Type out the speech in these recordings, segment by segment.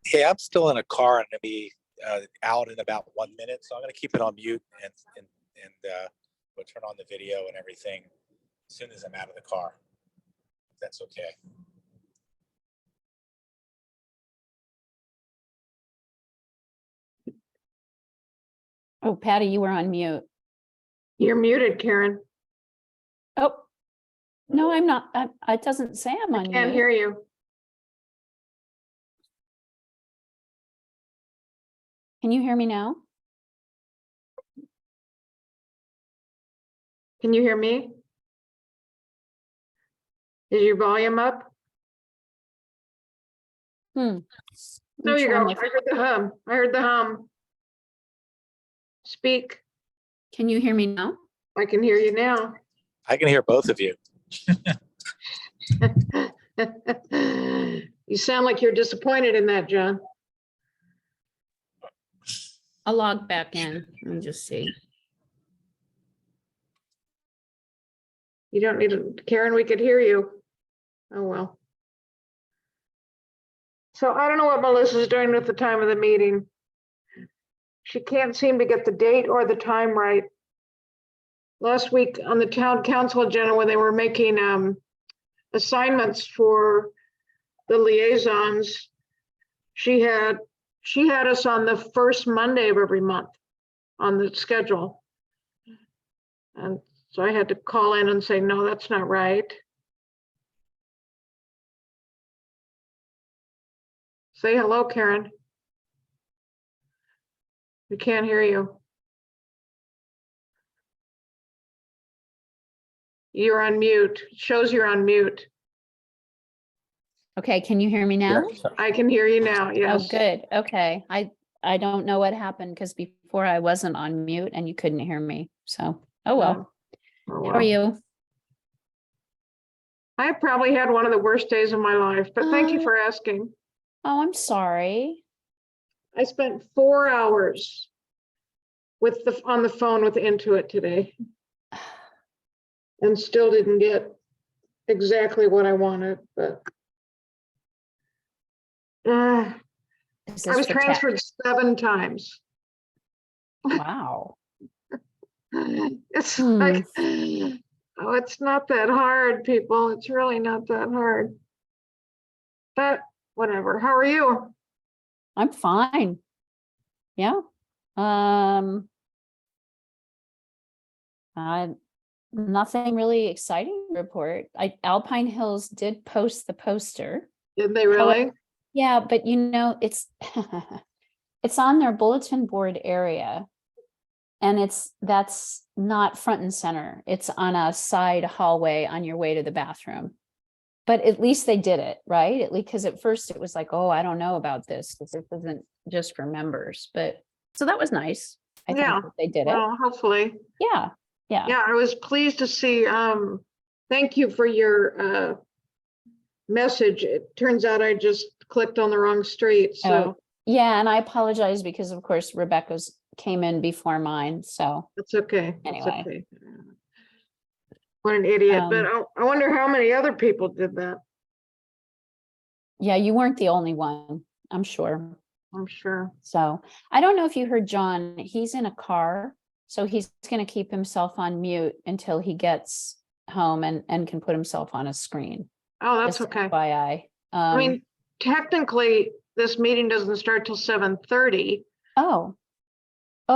Hey, I'm still in a car and gonna be out in about 1 minute, so I'm gonna keep it on mute and we'll turn on the video and everything as soon as I'm out of the car. If that's okay. Oh, Patty, you were on mute. You're muted, Karen. Oh, no, I'm not. It doesn't say I'm on Can't mute. hear you. Can you hear me now? Can you hear me? Is your volume up? Hmm. There you Try go. my- I heard the hum. I heard the hum. Speak. Can you hear me now? I can hear you now. I can hear both of you. You sound like you're disappointed in that, John. I'll log back in and just see. You don't need to, Karen, we could hear you. Oh, well. So I don't know what Melissa's doing with the time of the meeting. She can't seem to get the date or the time right. Last week on the town council agenda, when they were making assignments for the liaisons, she had us on the first Monday of every month on the schedule. And so I had to call in and say, no, that's not right. Say hello, Karen. We can't hear you. You're on mute. It shows you're on mute. Okay, can you hear me now? I can hear you now, yes. Oh, good. Okay. I don't know what happened because before I wasn't on mute and you couldn't hear me. So, oh well. Oh, How well. are you? I probably had one of the worst days of my life, but thank you Oh. for asking. Oh, I'm sorry. I spent 4 hours on the phone with Intuit today and still didn't get exactly what I wanted, but Is I this was for tech? transferred 7 times. Wow. It's Hmm. like, oh, it's not that hard, people. It's really not that hard. But whatever. How are you? I'm fine. Yeah. Nothing really exciting to report. Alpine Hills did post the poster. Did they really? Yeah, but you know, it's it's on their bulletin board area. And that's not front and center. It's on a side hallway on your way to the bathroom. But at least they did it, right? At least because at first it was like, oh, I don't know about this. This isn't just for members. But so that was nice. I think Yeah. that they did it. Well, hopefully. Yeah. Yeah. Yeah, I was pleased to see, thank you for your message. It turns out I just clicked on the wrong street, so Oh, yeah. And I apologize because of course Rebecca's came in before mine. So it's okay. It's Anyway. okay. What an idiot, but I wonder how many other people did that. yeah, you weren't the only one, I'm sure. I'm sure. So I don't know if you heard John, he's in a car. So he's going to keep himself on mute until he gets home and can put himself on a screen. Oh, that's Just okay. FYI. I mean, technically, this meeting doesn't start till 7:30. Oh,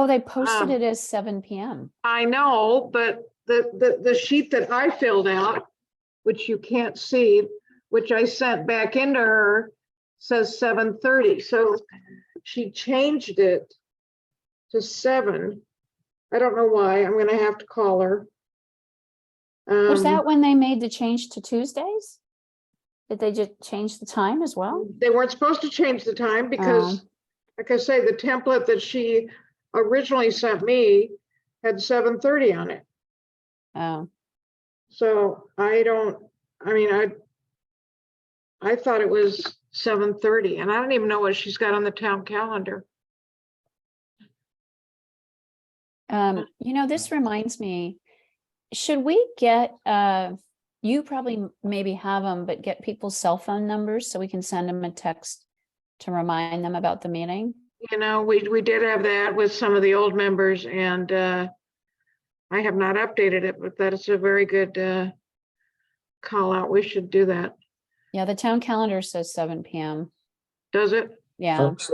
they posted it as 7 p.m. I know, but the sheet that I filled out, which you can't see, which I sent back into her, says 7:30. So she changed it to 7. I don't know why. I'm gonna have to call her. Was that when they made the change to Tuesdays? Did they just change the time as well? They weren't supposed to change the time because, like I say, the template that she originally sent me had 7:30 on it. Oh, So I thought it was 7:30, and I don't even know what she's got on the town calendar. you know, this reminds me, should we get You probably maybe have them, but get people's cell phone numbers so we can send them a text to remind them about the meeting. You know, we did have that with some of the old members, and I have not updated it, but that is a very good call out. We should do that. Yeah, the town calendar says 7 PM. Does it? Yeah, Folks,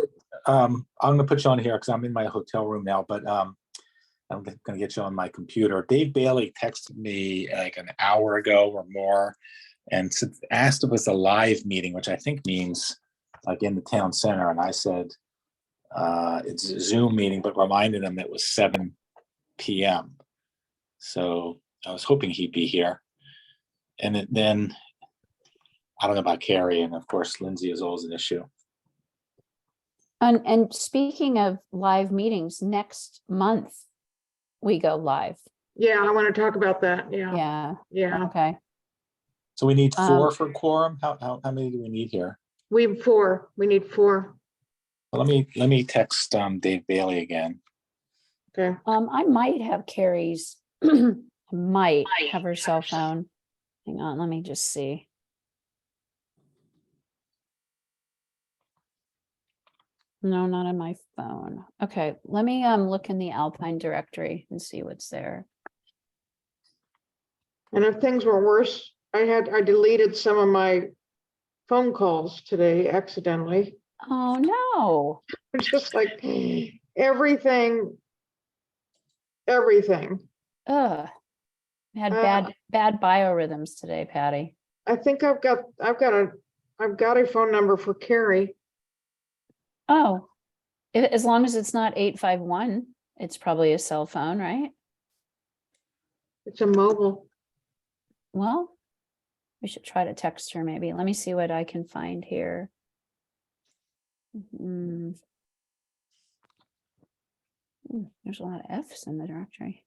I'm gonna put you on here because I'm in my hotel room now, but I'm gonna get you on my computer. Dave Bailey texted me like an hour ago or more and asked if it was a live meeting, which I think means like in the town center. And I said, it's a Zoom meeting, but reminded him it was 7 PM. So I was hoping he'd be here. And then I don't know about Carrie, and of course, Lindsay is always an issue. and speaking of live meetings, next month we go live. Yeah, I want to talk about that. Yeah, Yeah, yeah. okay. So we need 4 Um, for quorum. How many do we need here? We have 4. We need 4. Well, let me text Dave Bailey again. Okay. I might have Carrie's, might have her cell phone. Hang on, let me just see. No, not on my phone. Okay, let me look in the Alpine directory and see what's there. And if things were worse, I deleted some of my phone calls today accidentally. Oh, no. Just like everything. Ugh. Had bad biorhythms today, Patty. I think I've got a phone number for Carrie. Oh, as long as it's not 851, it's probably a cell phone, right? It's a mobile. Well, we should try to text her maybe. Let me see what I can find here. There's a lot of F's in the directory.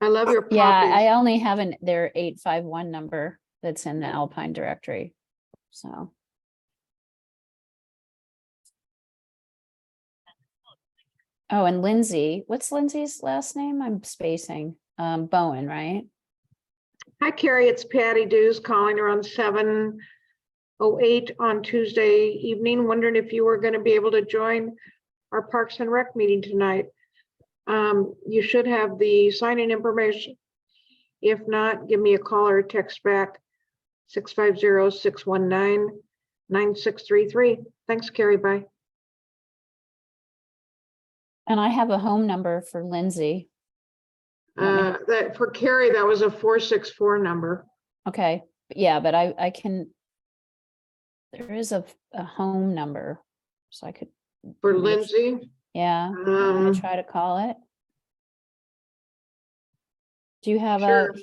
I love your Yeah, poppies. I only have their 851 number that's in the Alpine directory. So. Oh, and Lindsay, what's Lindsay's last name? I'm spacing. Bowen, right? Hi, Carrie. It's Patty Dews calling around 7:08 on Tuesday evening. Wondering if you were going to be able to join our Parks and Rec meeting tonight. You should have the sign-in information. If not, give me a call or a text back 650-619-9633. Thanks, Carrie. Bye. And I have a home number for Lindsay. That for Carrie, that was a 464 number. Okay, yeah, but I can, there is a home number, so I could. For maybe- Lindsay. Yeah, I'm gonna try to call it. Do you have Sure.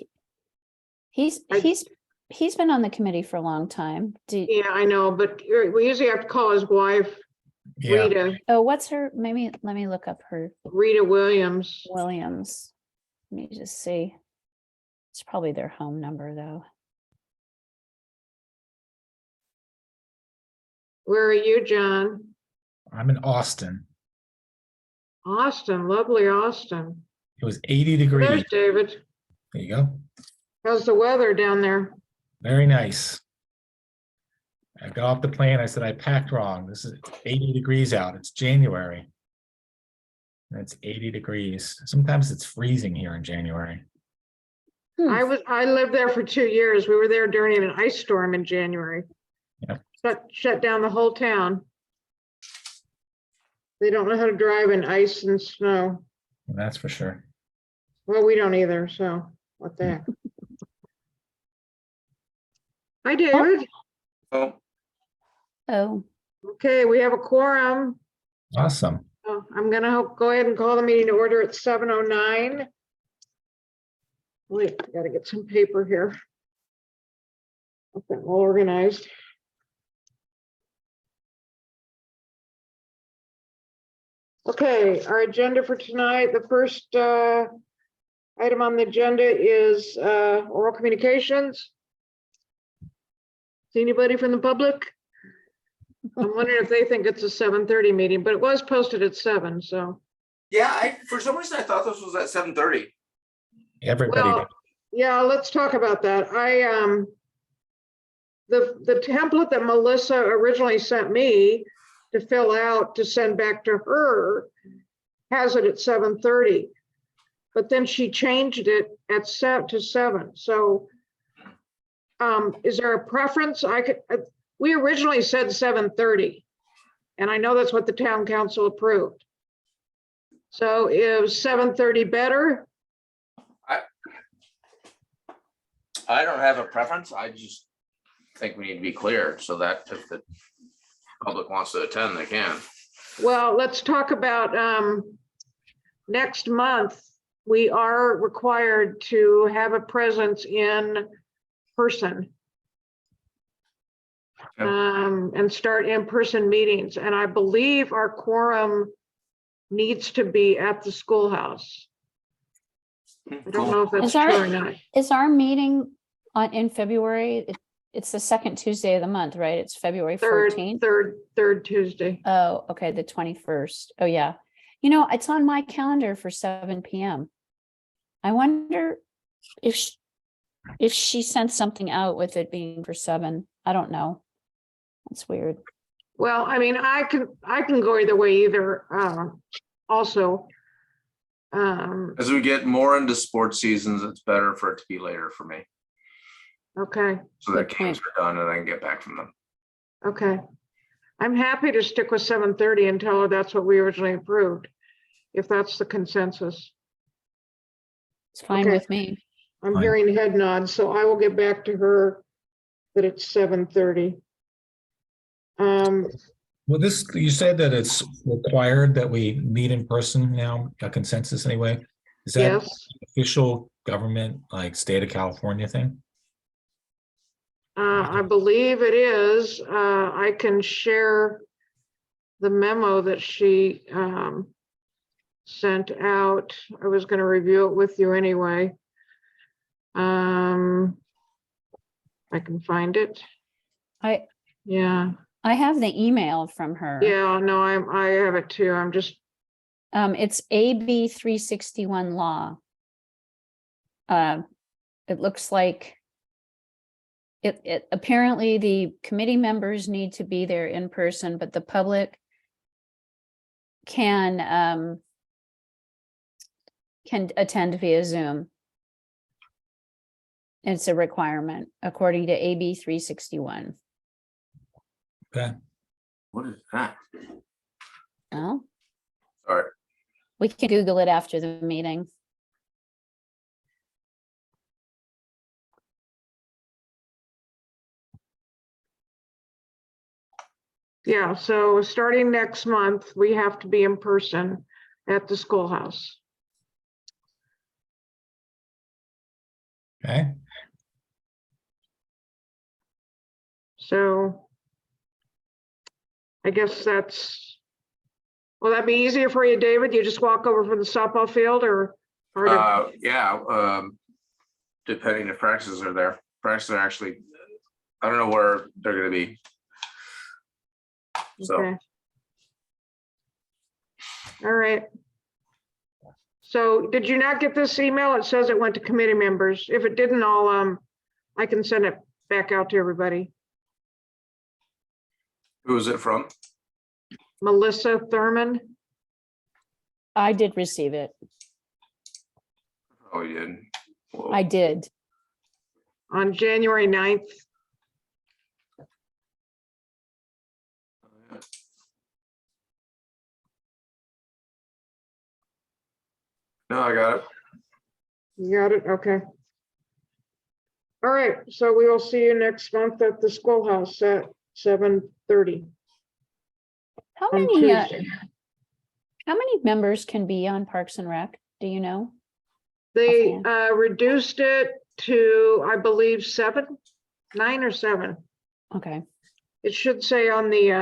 he's been on the committee for a long time. Yeah, I know, but we usually have to call his wife, Yeah. Rita What's her, maybe, let me look up her Williams. Williams. Let me just see. It's probably their home number though. Where are you, John? I'm in Austin. Austin, lovely Austin. It was 80 degrees. There's David. There you go. How's the weather down there? Very nice. I got off the plane. I said, I packed wrong. This is 80 degrees out. It's January. And it's 80 degrees. Sometimes it's freezing here in January. I lived there for 2 years. We were there during an ice storm in January. Yep. Shut down the whole town. They don't know how to drive in ice and snow. And that's for sure. Well, we don't either, so what the heck. Hi, David. Oh, Okay, we have a quorum. Awesome. I'm gonna go ahead and call the meeting to order at 7:09. Wait, I gotta get some paper here. Okay, all organized. Okay, our agenda for tonight, the first item on the agenda is oral communications. See anybody from the public? I'm wondering if they think it's a 7:30 meeting, but it was posted at 7, so. Yeah, for some reason I thought this was at 7:30. Everybody, Well, yeah, let's talk about that. The template that Melissa originally sent me to fill out to send back to her has it at 7:30. But then she changed it at to 7. So is there a preference? We originally said 7:30. And I know that's what the town council approved. So is 7:30 better? I don't have a preference. I just think we need to be clear so that if the public wants to attend, they can. Well, let's talk about next month. We are required to have a presence in person. Yep. And start in-person meetings. And I believe our quorum needs to be at the schoolhouse. I don't know if that's Is our- true or not. Is our meeting in February? It's the second Tuesday of the month, right? It's February 14th. Third Tuesday. Oh, okay, the 21st. Oh, yeah. You know, it's on my calendar for 7 PM. I wonder if she sent something out with it being for 7. I don't know. That's weird. Well, I mean, I can go either way either. Also. As we get more into sports seasons, it's better for it to be later for me. Okay, So that Good games point. are done and I can get back from them. okay. I'm happy to stick with 7:30 and tell her that's what we originally approved, if that's the consensus. It's fine Okay. with me. I'm Fine. hearing head nods, so I will get back to her that it's 7:30. Well, you said that it's required that we meet in person now, a consensus anyway. Is that Yes, official government, like state of California thing? I believe it is. I can share the memo that she sent out. I was going to review it with you anyway. I can find it. Yeah, I have the email from her. yeah, no, I have it too. I'm just, It's AB 361 law. It looks like it apparently the committee members need to be there in person, but the public can attend via Zoom. It's a requirement according to AB 361. Okay. What is that? Oh, Sorry. we can Google it after the meeting. yeah, so starting next month, we have to be in person at the schoolhouse. Okay. So I guess will that be easier for you, David? You just walk over from the softball field or? Yeah, depending if practices are there. Practices are actually, I don't know where they're gonna be. So, Okay. All right. So did you not get this email? It says it went to committee members. If it didn't, I can send it back out to everybody. who is it from? Melissa Thurman. I did receive it. Oh, you did. Whoa. I did. On January 9th. No, I got it. You got it? Okay. All right, so we will see you next month at the schoolhouse at 7:30 How on many, Tuesday. how many members can be on Parks and Rec? Do you know? They reduced it to, I believe, 9 or 7. Okay, It should say on the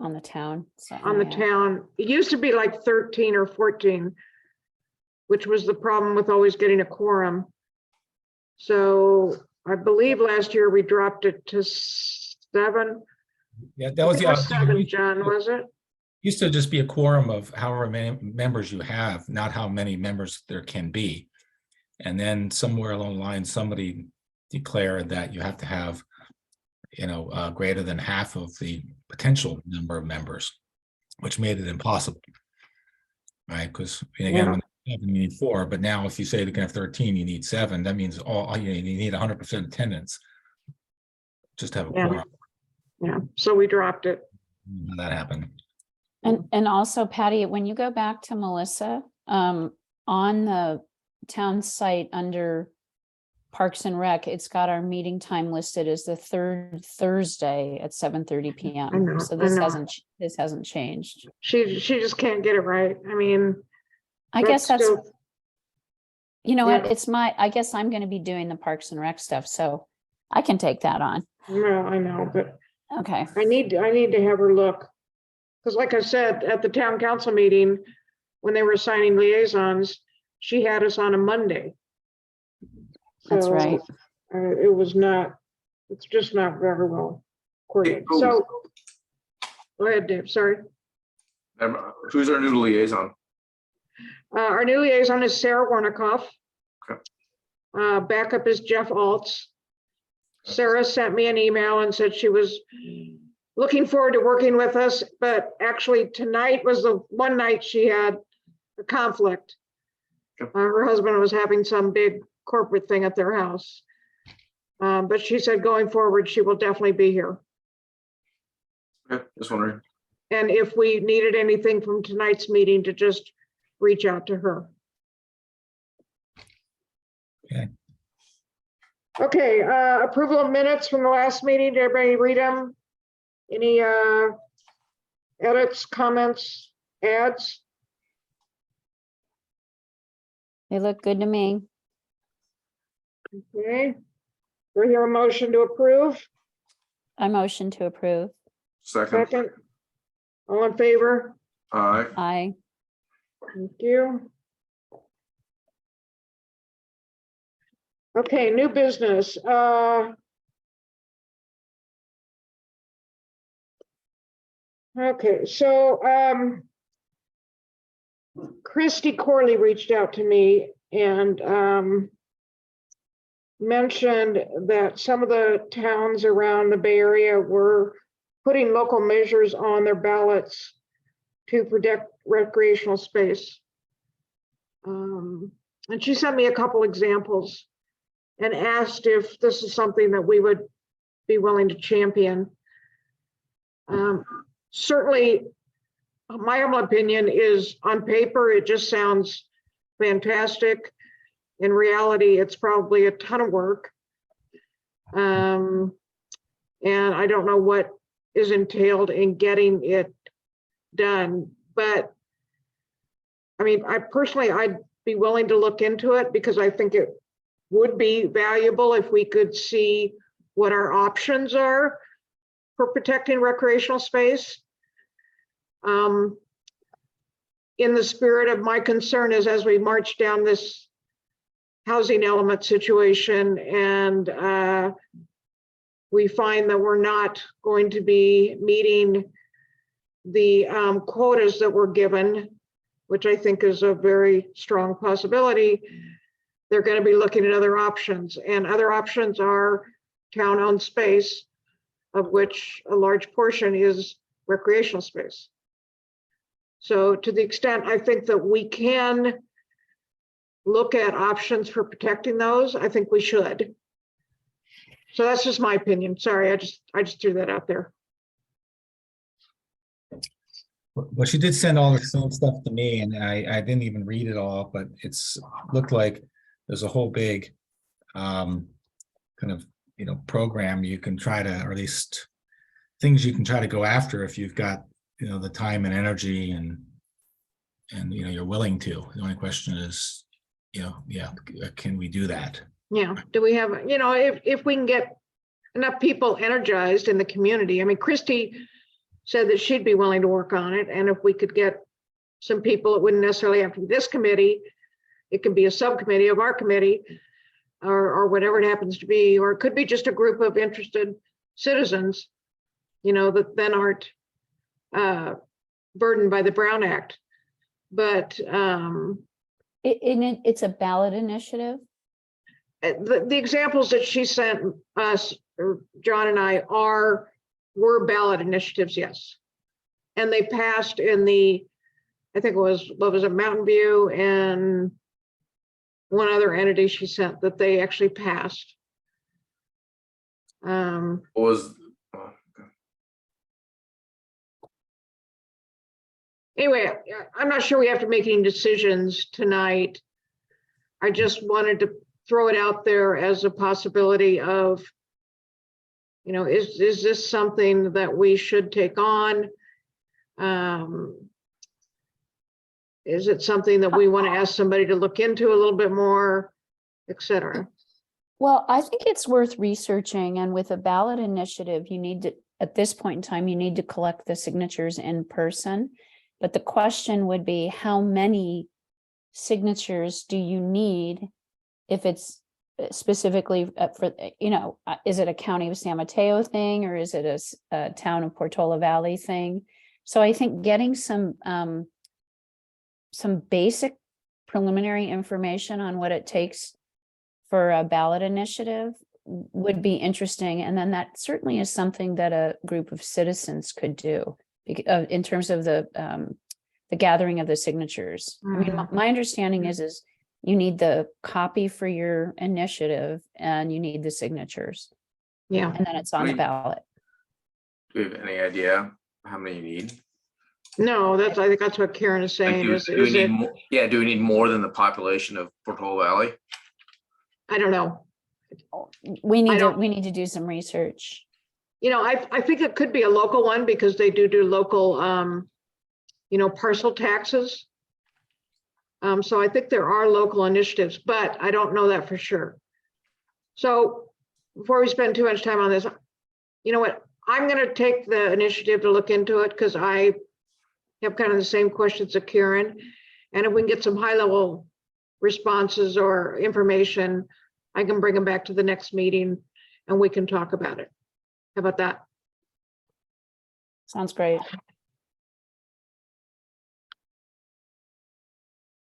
on the town. on the town. It used to be like 13 or 14, which was the problem with always getting a quorum. So I believe last year we dropped it to 7. Yeah, that was It the was 7, John, was it? Used to just be a quorum of however many members you have, not how many members there can be. And then somewhere along the line, somebody declared that you have to have, greater than half of the potential number of members, which made it impossible. Right, because again, when you need 4, but now if you say you can have 13, you need 7. That means you need 100% attendance. Just to have a Yeah. quorum. Yeah, so we dropped it. How that happened. And also Patty, when you go back to Melissa, on the town site under Parks and Rec, it's got our meeting time listed as the 3rd Thursday at 7:30 I PM. know, So I this know. hasn't changed. She just can't get it right. I mean. I guess that's, still- you know what, yeah. I guess I'm gonna be doing the Parks and Rec stuff, so I can take that on. No, I know, but Okay, I need to have her look. Because like I said, at the town council meeting, when they were assigning liaisons, she had us on a Monday. that's So, right. It was not, it's just not very well coordinated. So, go ahead, Dave, sorry. Who's our new liaison? Our new liaison is Sarah Warnikoff. Okay. Backup is Jeff Altz. Sarah sent me an email and said she was looking forward to working with us, but actually tonight was the one night she had a conflict. Okay. Her husband was having some big corporate thing at their house. But she said going forward, she will definitely be here. Okay, just wondering. And if we needed anything from tonight's meeting, to just reach out to her. Okay. Okay, approval of minutes from the last meeting. Did everybody read them? Any edits, comments, adds? They look good to me. Okay. Do I hear a motion to approve? I motion to approve. Second, Second. All in favor? aye. Aye. Thank you. Okay, new business. Okay, so Christy Corley reached out to me and mentioned that some of the towns around the Bay Area were putting local measures on their ballots to protect recreational space. And she sent me a couple examples and asked if this is something that we would be willing to champion. Certainly, my own opinion is on paper, it just sounds fantastic. In reality, it's probably a ton of work. And I don't know what is entailed in getting it done, but I mean, I'd be willing to look into it because I think it would be valuable if we could see what our options are for protecting recreational space. In the spirit of my concern is as we march down this housing element situation and we find that we're not going to be meeting the quotas that were given, which I think is a very strong possibility, they're going to be looking at other options, and other options are town-owned space, of which a large portion is recreational space. So to the extent I think that we can look at options for protecting those, I think we should. So that's just my opinion. Sorry, I just threw that out there. Well, she did send all the same stuff to me, and I didn't even read it all, but looked like there's a whole big kind of program you can try to, or at least things you can try to go after if you've got the time and energy and you're willing to. The only question is, can we do that? Yeah, do we have, if we can get enough people energized in the community. I mean, Christy said that she'd be willing to work on it, and if we could get some people, it wouldn't necessarily have to be this committee. It could be a subcommittee of our committee, or whatever it happens to be, or it could be just a group of interested citizens, that then aren't burdened by the Brown Act. But It's a ballot initiative. the examples that she sent us, or John and I, were ballot initiatives, yes. And they passed in the, I think it was, what was it, Mountain View and one other entity she sent that they actually passed. What was, oh, okay. Anyway, I'm not sure we have to make any decisions tonight. I just wanted to throw it out there as a possibility of, you know, is this something that we should take on? Is it something that we want to ask somebody to look into a little bit more, et cetera? Well, I think it's worth researching, and with a ballot initiative, you need to, at this point in time, you need to collect the signatures in person. But the question would be, how many signatures do you need if it's specifically for, you know, is it a County of San Mateo thing, or is it a Town of Portola Valley thing? So I think getting some basic preliminary information on what it takes for a ballot initiative would be interesting. And then that certainly is something that a group of citizens could do in terms of the gathering of the signatures. I mean, my understanding is you need the copy for your initiative and you need the signatures, Yeah. and then it's on the ballot. Do we have any idea how many you need? No, I think that's what Karen is Like, saying. do we need more? Yeah, do we need more than the population of Portola Valley? I don't know. We need don't- to do some research. You know, I think it could be a local one because they do local, you know, parcel taxes. So I think there are local initiatives, but I don't know that for sure. So before we spend too much time on this, you know what? I'm going to take the initiative to look into it because I have kind of the same questions as Karen. And if we can get some high level responses or information, I can bring them back to the next meeting and we can talk about it. How about that? Sounds great.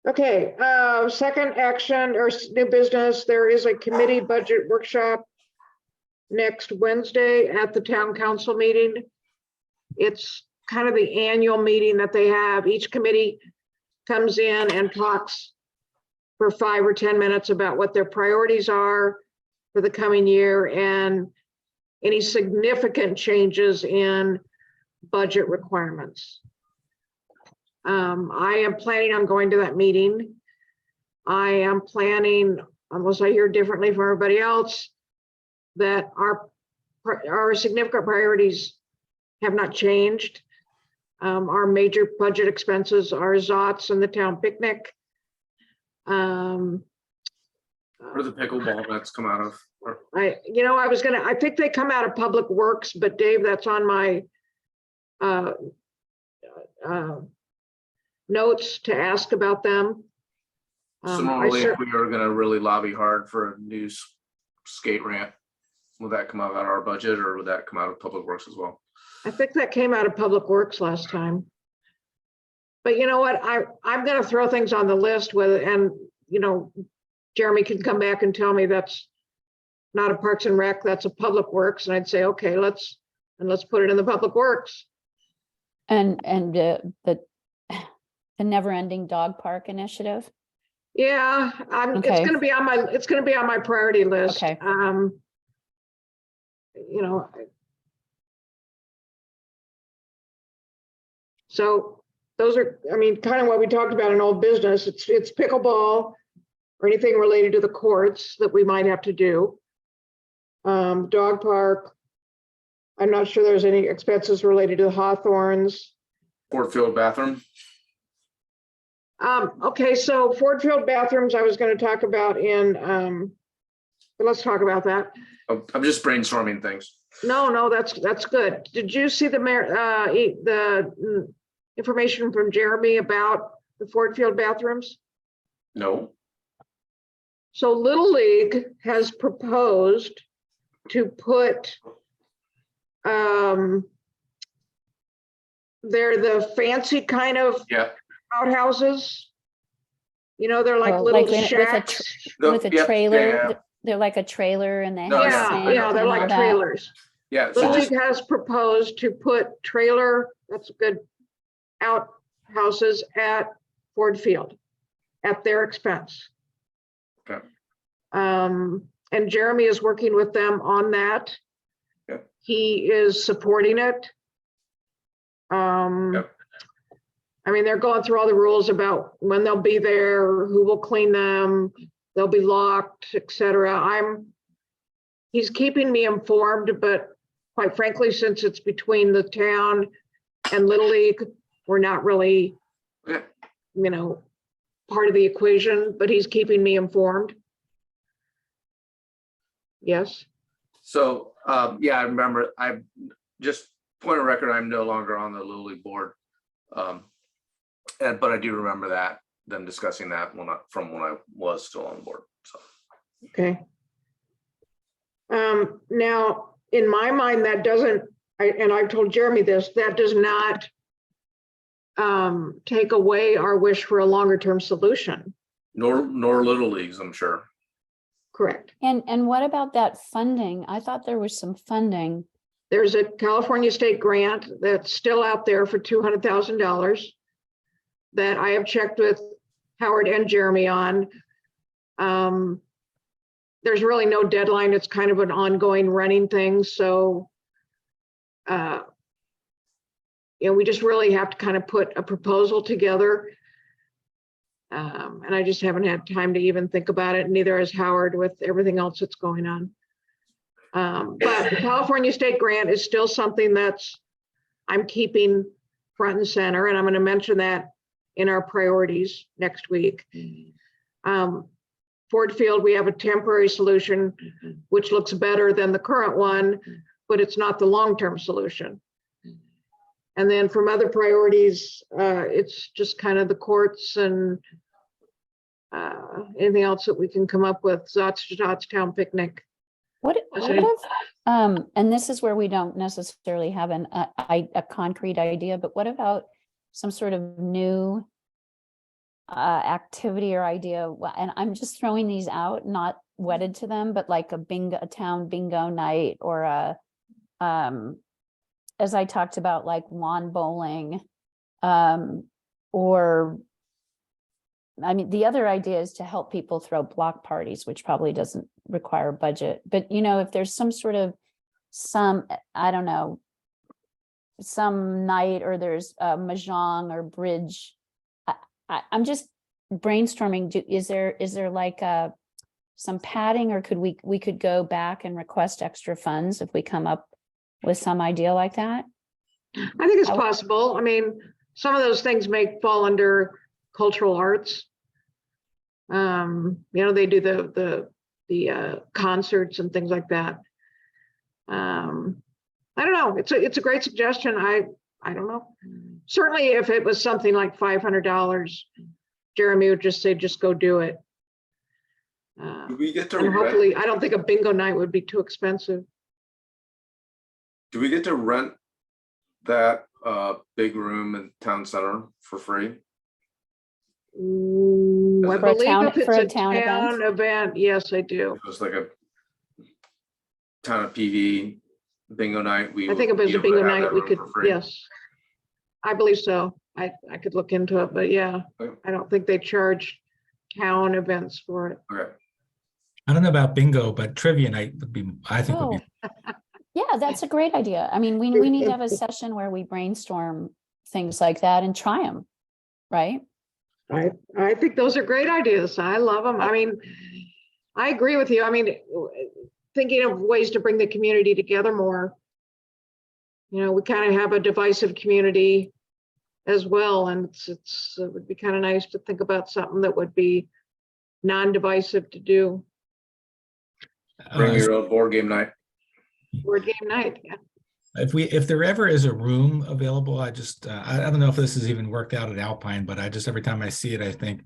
Okay, second action or new business, there is a committee budget workshop next Wednesday at the town council meeting. It's kind of the annual meeting that they have. Each committee comes in and talks for 5 or 10 minutes about what their priorities are for the coming year and any significant changes in budget requirements. I am planning on going to that meeting. I am planning, unless I hear differently from everybody else, that our significant priorities have not changed. Our major budget expenses are ZOTS and the town picnic. Where did the pickleball nets come out of? I think they come out of Public Works, but Dave, that's on my notes to ask about them. So normally, if we are gonna really lobby hard for a new skate ramp, would that come out of our budget or would that come out of Public Works as well? I think that came out of Public Works last time. But you know what, I'm gonna throw things on the list and you know, Jeremy can come back and tell me that's not a Parks and Rec, that's a Public Works, and I'd say, okay, let's put it in the Public Works. And the never-ending dog park initiative. Yeah, Okay. it's gonna be on my priority list. Okay. You know. So those are, I mean, kind of what we talked about in old business. It's pickleball or anything related to the courts that we might have to do. Dog park. I'm not sure there's any expenses related to the Hawthorns. Ford Field bathroom? Okay, so Ford Field bathrooms, I was going to talk about but let's talk about that. I'm just brainstorming things. No, that's good. Did you see the information from Jeremy about the Ford Field bathrooms? No. So Little League has proposed to put they're the fancy kind of Yeah. outhouses. You know, they're like Oh, little like with a shacks. with a Yep, trailer, yeah, they're like a trailer and they No, have yeah, Yeah, sink yeah, they're and all like that. trailers. yeah. So Little just, League has proposed to put trailer, that's good, outhouses at Ford Field at their expense. Okay. And Jeremy is working with them on that. Yep. He is supporting it. Yep. I mean, they're going through all the rules about when they'll be there, who will clean them, they'll be locked, etc. He's keeping me informed, but quite frankly, since it's between the town and Little League, we're not really, Yeah. you know, part of the equation, but he's keeping me informed. Yes, so, yeah, I remember, I just point of record, I'm no longer on the Little League board. But I do remember them discussing that from when I was still on the board, so. okay. Now, in my mind, that doesn't, and I've told Jeremy this, that does not take away our wish for a longer term solution. Nor Little Leagues, I'm sure. Correct. And what about that funding? I thought there was some funding. There's a California state grant that's still out there for $200,000 that I have checked with Howard and Jeremy on. There's really no deadline. It's kind of an ongoing running thing. So, we just really have to kind of put a proposal together. And I just haven't had time to even think about it. Neither has Howard with everything else that's going on. But the California State Grant is still something I'm keeping front and center, and I'm going to mention that in our priorities next week. Ford Field, we have a temporary solution, which looks better than the current one, but it's not the long-term solution. And then from other priorities, it's just kind of the courts and anything else that we can come up with. Town picnic. What Okay. if, and this is where we don't necessarily have a concrete idea, but what about some sort of new activity or idea? And I'm just throwing these out, not wedded to them, but like a town bingo night, or as I talked about, like lawn bowling, or I mean, the other idea is to help people throw block parties, which probably doesn't require a budget. But, if there's some sort of I don't know, some night, or there's a mahjong or bridge. I'm just brainstorming. Is there like some padding, or could we could go back and request extra funds if we come up with some idea like that? I think it's possible. I mean, some of those things may fall under cultural arts. They do the concerts and things like that. I don't know. It's a great suggestion. I don't know. Certainly, if it was something like $500, Jeremy would just say, just go do it. Do we get to And rent? hopefully, I don't think a bingo night would be too expensive. Do we get to rent that big room in town center for free? I For a believe town- if it's for a a town town event, yes, I do. It was like a town of PV bingo night. I think if it was a bingo night, we could, yes. I believe so. I could look into it, but yeah, Okay. I don't think they charge town events for it. Okay. I don't know about bingo, but trivia night would be, I think would be, Yeah, that's a great idea. I mean, we need to have a session where we brainstorm things like that and try them, right? I think those are great ideas. I love them. I mean, I agree with you. I mean, thinking of ways to bring the community together more. We kind of have a divisive community as well, and it would be kind of nice to think about something that would be non-divisive to do. Bring your own board game night. Board game night. Yeah. if there ever is a room available, I just, I don't know if this has even worked out at Alpine, but I just, every time I see it, I think,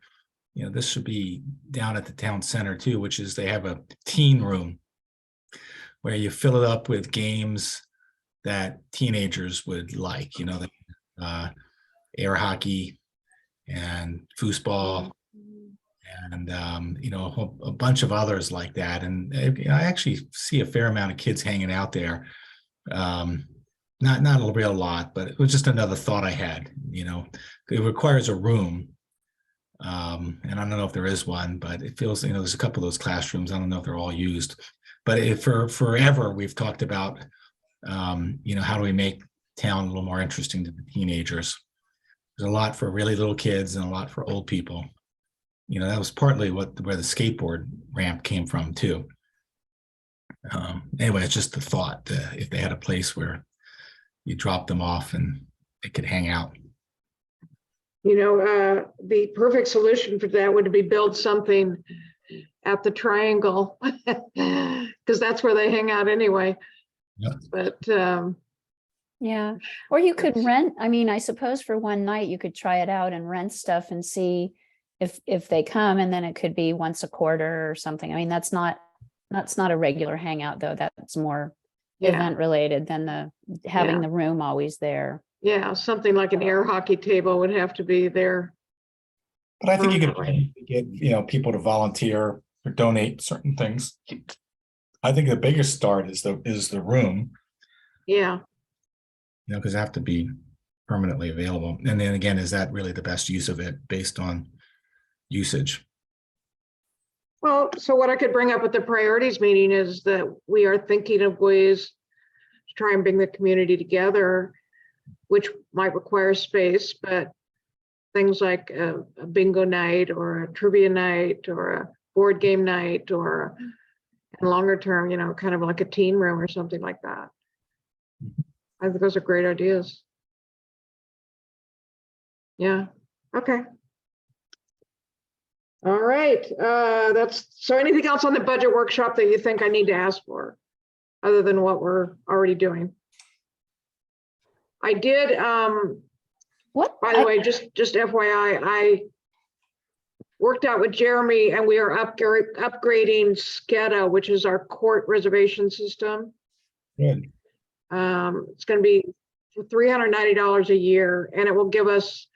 this should be down at the town center too, which is they have a teen room where you fill it up with games that teenagers would like, uh, air hockey and foosball and a bunch of others like that. And I actually see a fair amount of kids hanging out there. Not a real lot, but it was just another thought I had. It requires a room. And I don't know if there is one, but it feels, there's a couple of those classrooms. I don't know if they're all used, but for forever, we've talked about, how do we make town a little more interesting to the teenagers? There's a lot for really little kids and a lot for old people. That was partly where the skateboard ramp came from too. Anyway, it's just the thought if they had a place where you drop them off and they could hang out. The perfect solution for that would be build something at the Triangle because that's where they hang out anyway. Yep. But Yeah, or you could rent, I suppose for one night you could try it out and rent stuff and see if they come, and then it could be once a quarter or something. That's not a regular hangout though. That's more event related than having the room always there. Yeah, something like an air hockey table would have to be there. But I think you can get people to volunteer or donate certain things. I think the biggest start is the room. Yeah. Because they have to be permanently available. And then again, is that really the best use of it based on usage? Well, so what I could bring up at the priorities meeting is that we are thinking of ways to try and bring the community together, which might require space, but things like a bingo night or a trivia night or a board game night or longer term, kind of like a teen room or something like that. I think those are great ideas. Yeah. Okay. All right. So anything else on the budget workshop that you think I need to ask for other than what we're already doing? I did, What? by the way, just FYI, I worked out with Jeremy and we are upgrading SCADA, which is our court reservation system. Good. It's going to be for $390 a year, and it will give us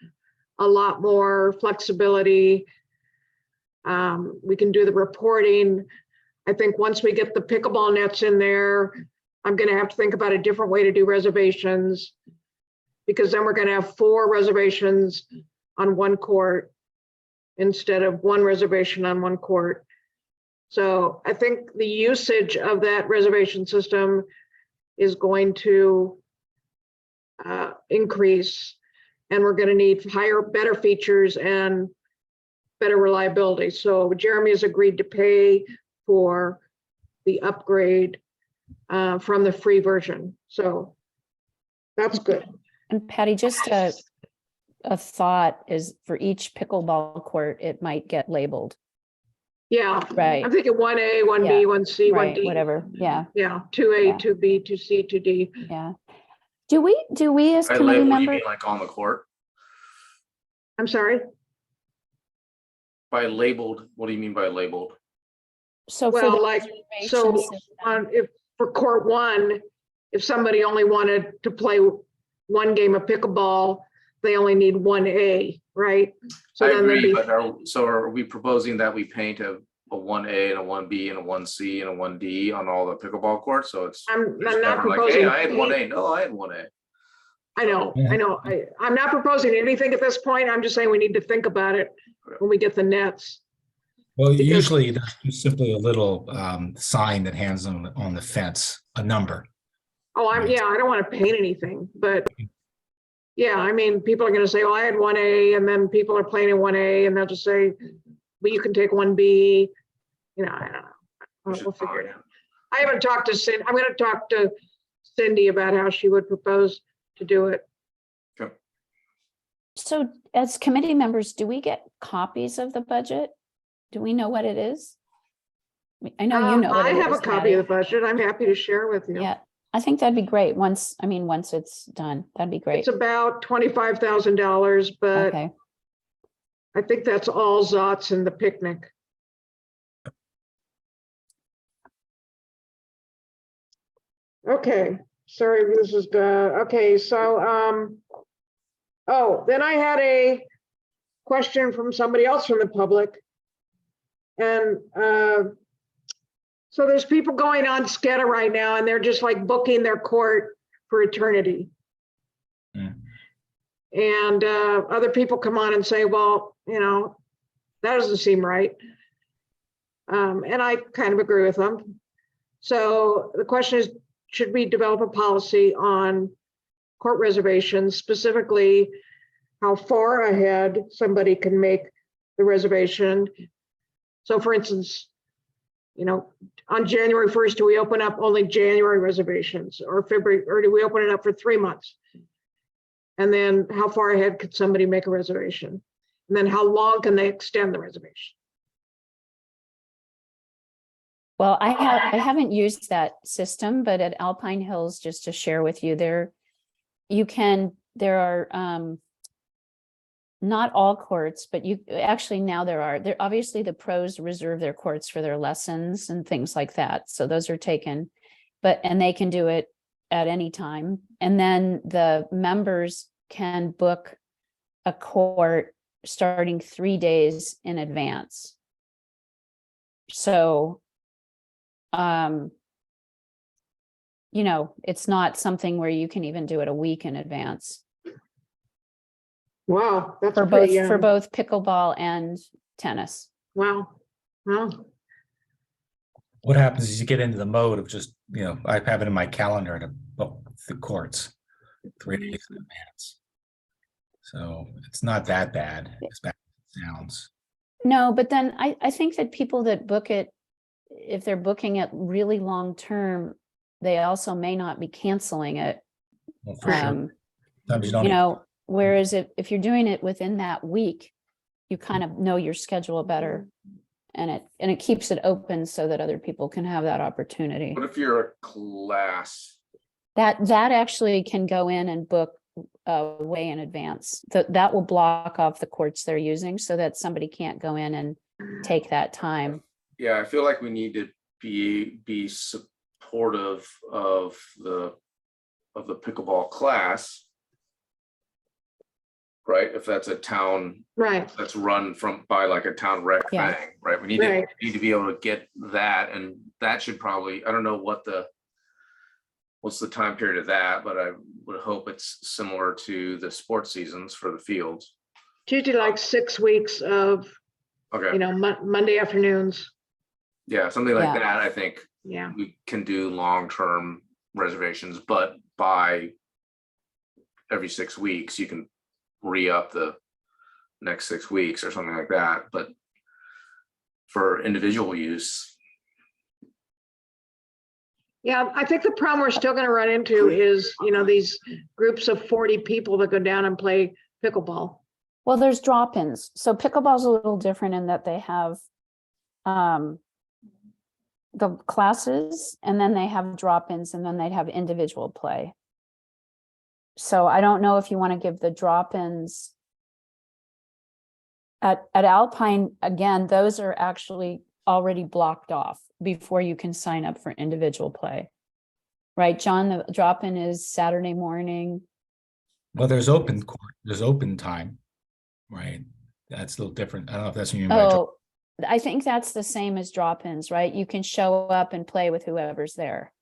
a lot more flexibility. We can do the reporting. I think once we get the pickleball nets in there, I'm going to have to think about a different way to do reservations, because then we're going to have 4 reservations on one court instead of 1 reservation on one court. So I think the usage of that reservation system is going to increase, and we're going to need better features and better reliability. So Jeremy has agreed to pay for the upgrade from the free version. So that's good. And Patty, just a thought is for each pickleball court, it might get labeled. Yeah. Right. I'm thinking 1A, 1B, 1C, Right, 1D. whatever. Yeah. Yeah. 2A, Yeah. 2B, 2C, 2D. Yeah. Do we as By committee label, you mean members? like on the court? I'm sorry. By labeled, what do you mean by labeled? So for Well, the like, reservation so system- if for court 1, if somebody only wanted to play 1 game of pickleball, they only need 1A, right? So I then there'd agree, be, but are we proposing that we paint a 1A and a 1B and a 1C and a 1D on all the pickleball courts? So it's I'm there's not never like, proposing. hey, I had 1A. No, I had 1A. I know. I'm not proposing anything at this point. I'm just saying we need to think about it when we get the nets. Well, Because- usually there's just simply a little sign that hangs on the fence, a number. Oh, I don't want to paint anything, but yeah, I mean, people are going to say, well, I had 1A, and then people are playing in 1A, and they'll just say, well, you can take 1B. I don't know. We'll figure it out. I haven't talked to Cindy. I'm going to talk to Cindy about how she would propose to do it. So as committee members, do we get copies of the budget? Do we know what it is? I know you know what I it is. have a copy Patty. of the budget. I'm happy to share with you. Yeah, I think that'd be great. Once it's done, that'd be great. It's about $25,000, but Okay. I think that's all Zots and the picnic. Okay, sorry, this is okay. So Oh, then I had a question from somebody else from the public. And so there's people going on SCEDA right now, and they're just like booking their court for eternity. Mm. And other people come on and say, well, you know, that doesn't seem right. And I kind of agree with them. So the question is, should we develop a policy on court reservations, specifically how far ahead somebody can make the reservation? So for instance, you know, on January 1st, do we open up only January reservations, or February, or do we open it up for 3 months? And then how far ahead could somebody make a reservation? And then how long can they extend the reservation? Well, I haven't used that system, but at Alpine Hills, just to share with you, there are not all courts, but there obviously the pros reserve their courts for their lessons and things like that. So those are taken, and they can do it at any time. And then the members can book a court starting 3 days in advance. So, you know, it's not something where you can even do it a week in advance Wow, that's for pretty, both pickleball and tennis. wow. Wow. What happens is you get into the mode of just, you know, I have it in my calendar to book the courts 3 days in advance. So it's not that bad as bad as it sounds. No, but then I think that people that book it, if they're booking it really long term, they also may not be canceling it. Well, for sure. Sometimes you don't You even- know, whereas if you're doing it within that week, you kind of know your schedule better, and it keeps it open so that other people can have that opportunity. What if you're a class? That actually can go in and book way in advance. That will block off the courts they're using so that somebody can't go in and take that time. Yeah, I feel like we need to be supportive of the pickleball class. Right, if that's a town Right, that's run by like a town rec Yeah. thing, right? We Right. need to be able to get that, and that should probably, I don't know what's the time period of that, but I would hope it's similar to the sports seasons for the fields. it's usually like 6 weeks of, Okay, you know, Monday afternoons. yeah, something like Yeah. that. I think Yeah, we can do long-term reservations, but by every 6 weeks, you can re-up the next 6 weeks or something like that. But for individual use, yeah, I think the problem we're still gonna run into is, you know, these groups of 40 people that go down and play pickleball. Well, there's drop-ins. So pickleball's a little different in that they have the classes, and then they have drop-ins, and then they'd have individual play. So I don't know if you want to give the drop-ins at Alpine. Again, those are actually already blocked off before you can sign up for individual play. Right, John, the drop-in is Saturday morning. Well, there's open court, there's open time, right? That's a little different. I don't know if that's what you mean by drop. Oh, I think that's the same as drop-ins, right? You can show up and play with whoever's there.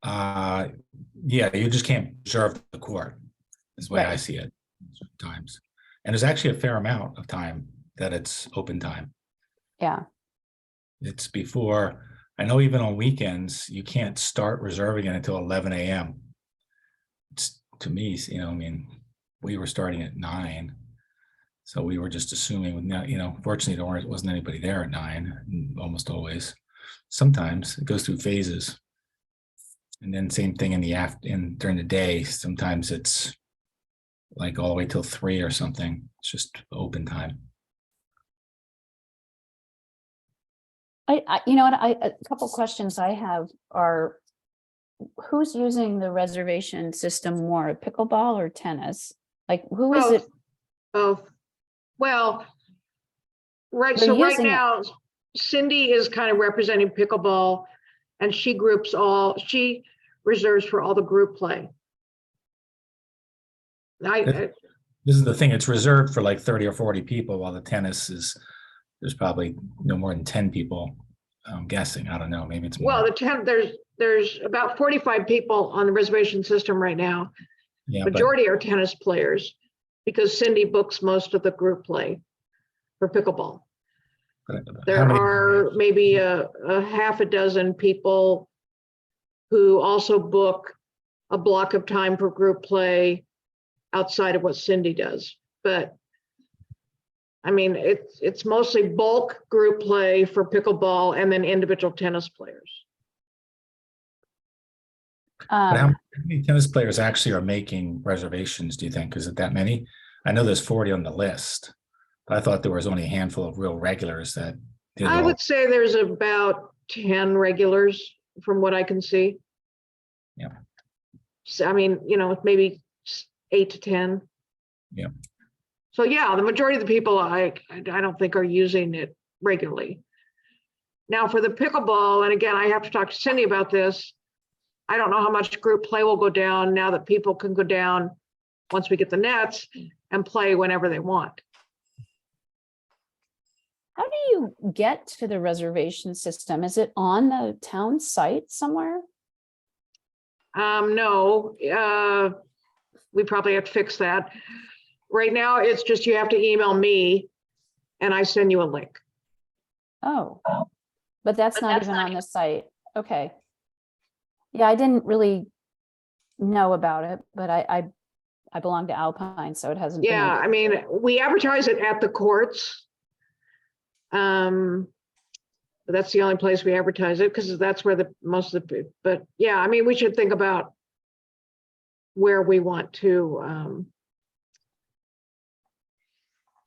Yeah, you just can't reserve the court, is the way I Right. see it sometimes. And there's actually a fair amount of time that it's open time. Yeah, It's before, I know even on weekends, you can't start reserving it until 11 a.m. It's, to me, you know, I mean, we were starting at 9. So we were just assuming, you know, fortunately, there wasn't anybody there at 9, almost always. Sometimes it goes through phases. And then same thing in during the day. Sometimes it's like all the way till 3 or something. It's just open time. you know what, a couple questions I have are, who's using the reservation system more, pickleball or tennis? Like, who is it? Oh, well, right, They're so right using it. now Cindy is kind of representing pickleball, and she reserves for all the group play. This is the thing, it's reserved for like 30 or 40 people, while the tennis is, there's probably no more than 10 people. I'm guessing, I don't know, maybe it's well, more. there's about 45 people on the reservation system right now. Yeah, but Majority are tennis players because Cindy books most of the group play for pickleball. how There many- are maybe a half a dozen people who also book a block of time for group play outside of what Cindy does. But I mean, it's mostly bulk group play for pickleball and then individual tennis players. But how many tennis players actually are making reservations, do you think? Is it that many? I know there's 40 on the list, but I thought there was only a handful of real regulars that did I all. would say there's about 10 regulars from what I can see. Yeah. So, I mean, maybe 8 to 10. Yeah. So yeah, the majority of the people I don't think are using it regularly. Now for the pickleball, and again, I have to talk to Cindy about this. I don't know how much group play will go down now that people can go down once we get the nets and play whenever they want. How do you get to the reservation system? Is it on the town site somewhere? No, we probably have to fix that. Right now, it's just you have to email me and I send you a link. Oh, but that's not even on the site. Okay. Yeah, I didn't really know about it, but I belong to Alpine, so it hasn't been. Yeah, I mean, we advertise it at the courts. But that's the only place we advertise it because that's where most of the, but yeah, I mean, we should think about where we want to,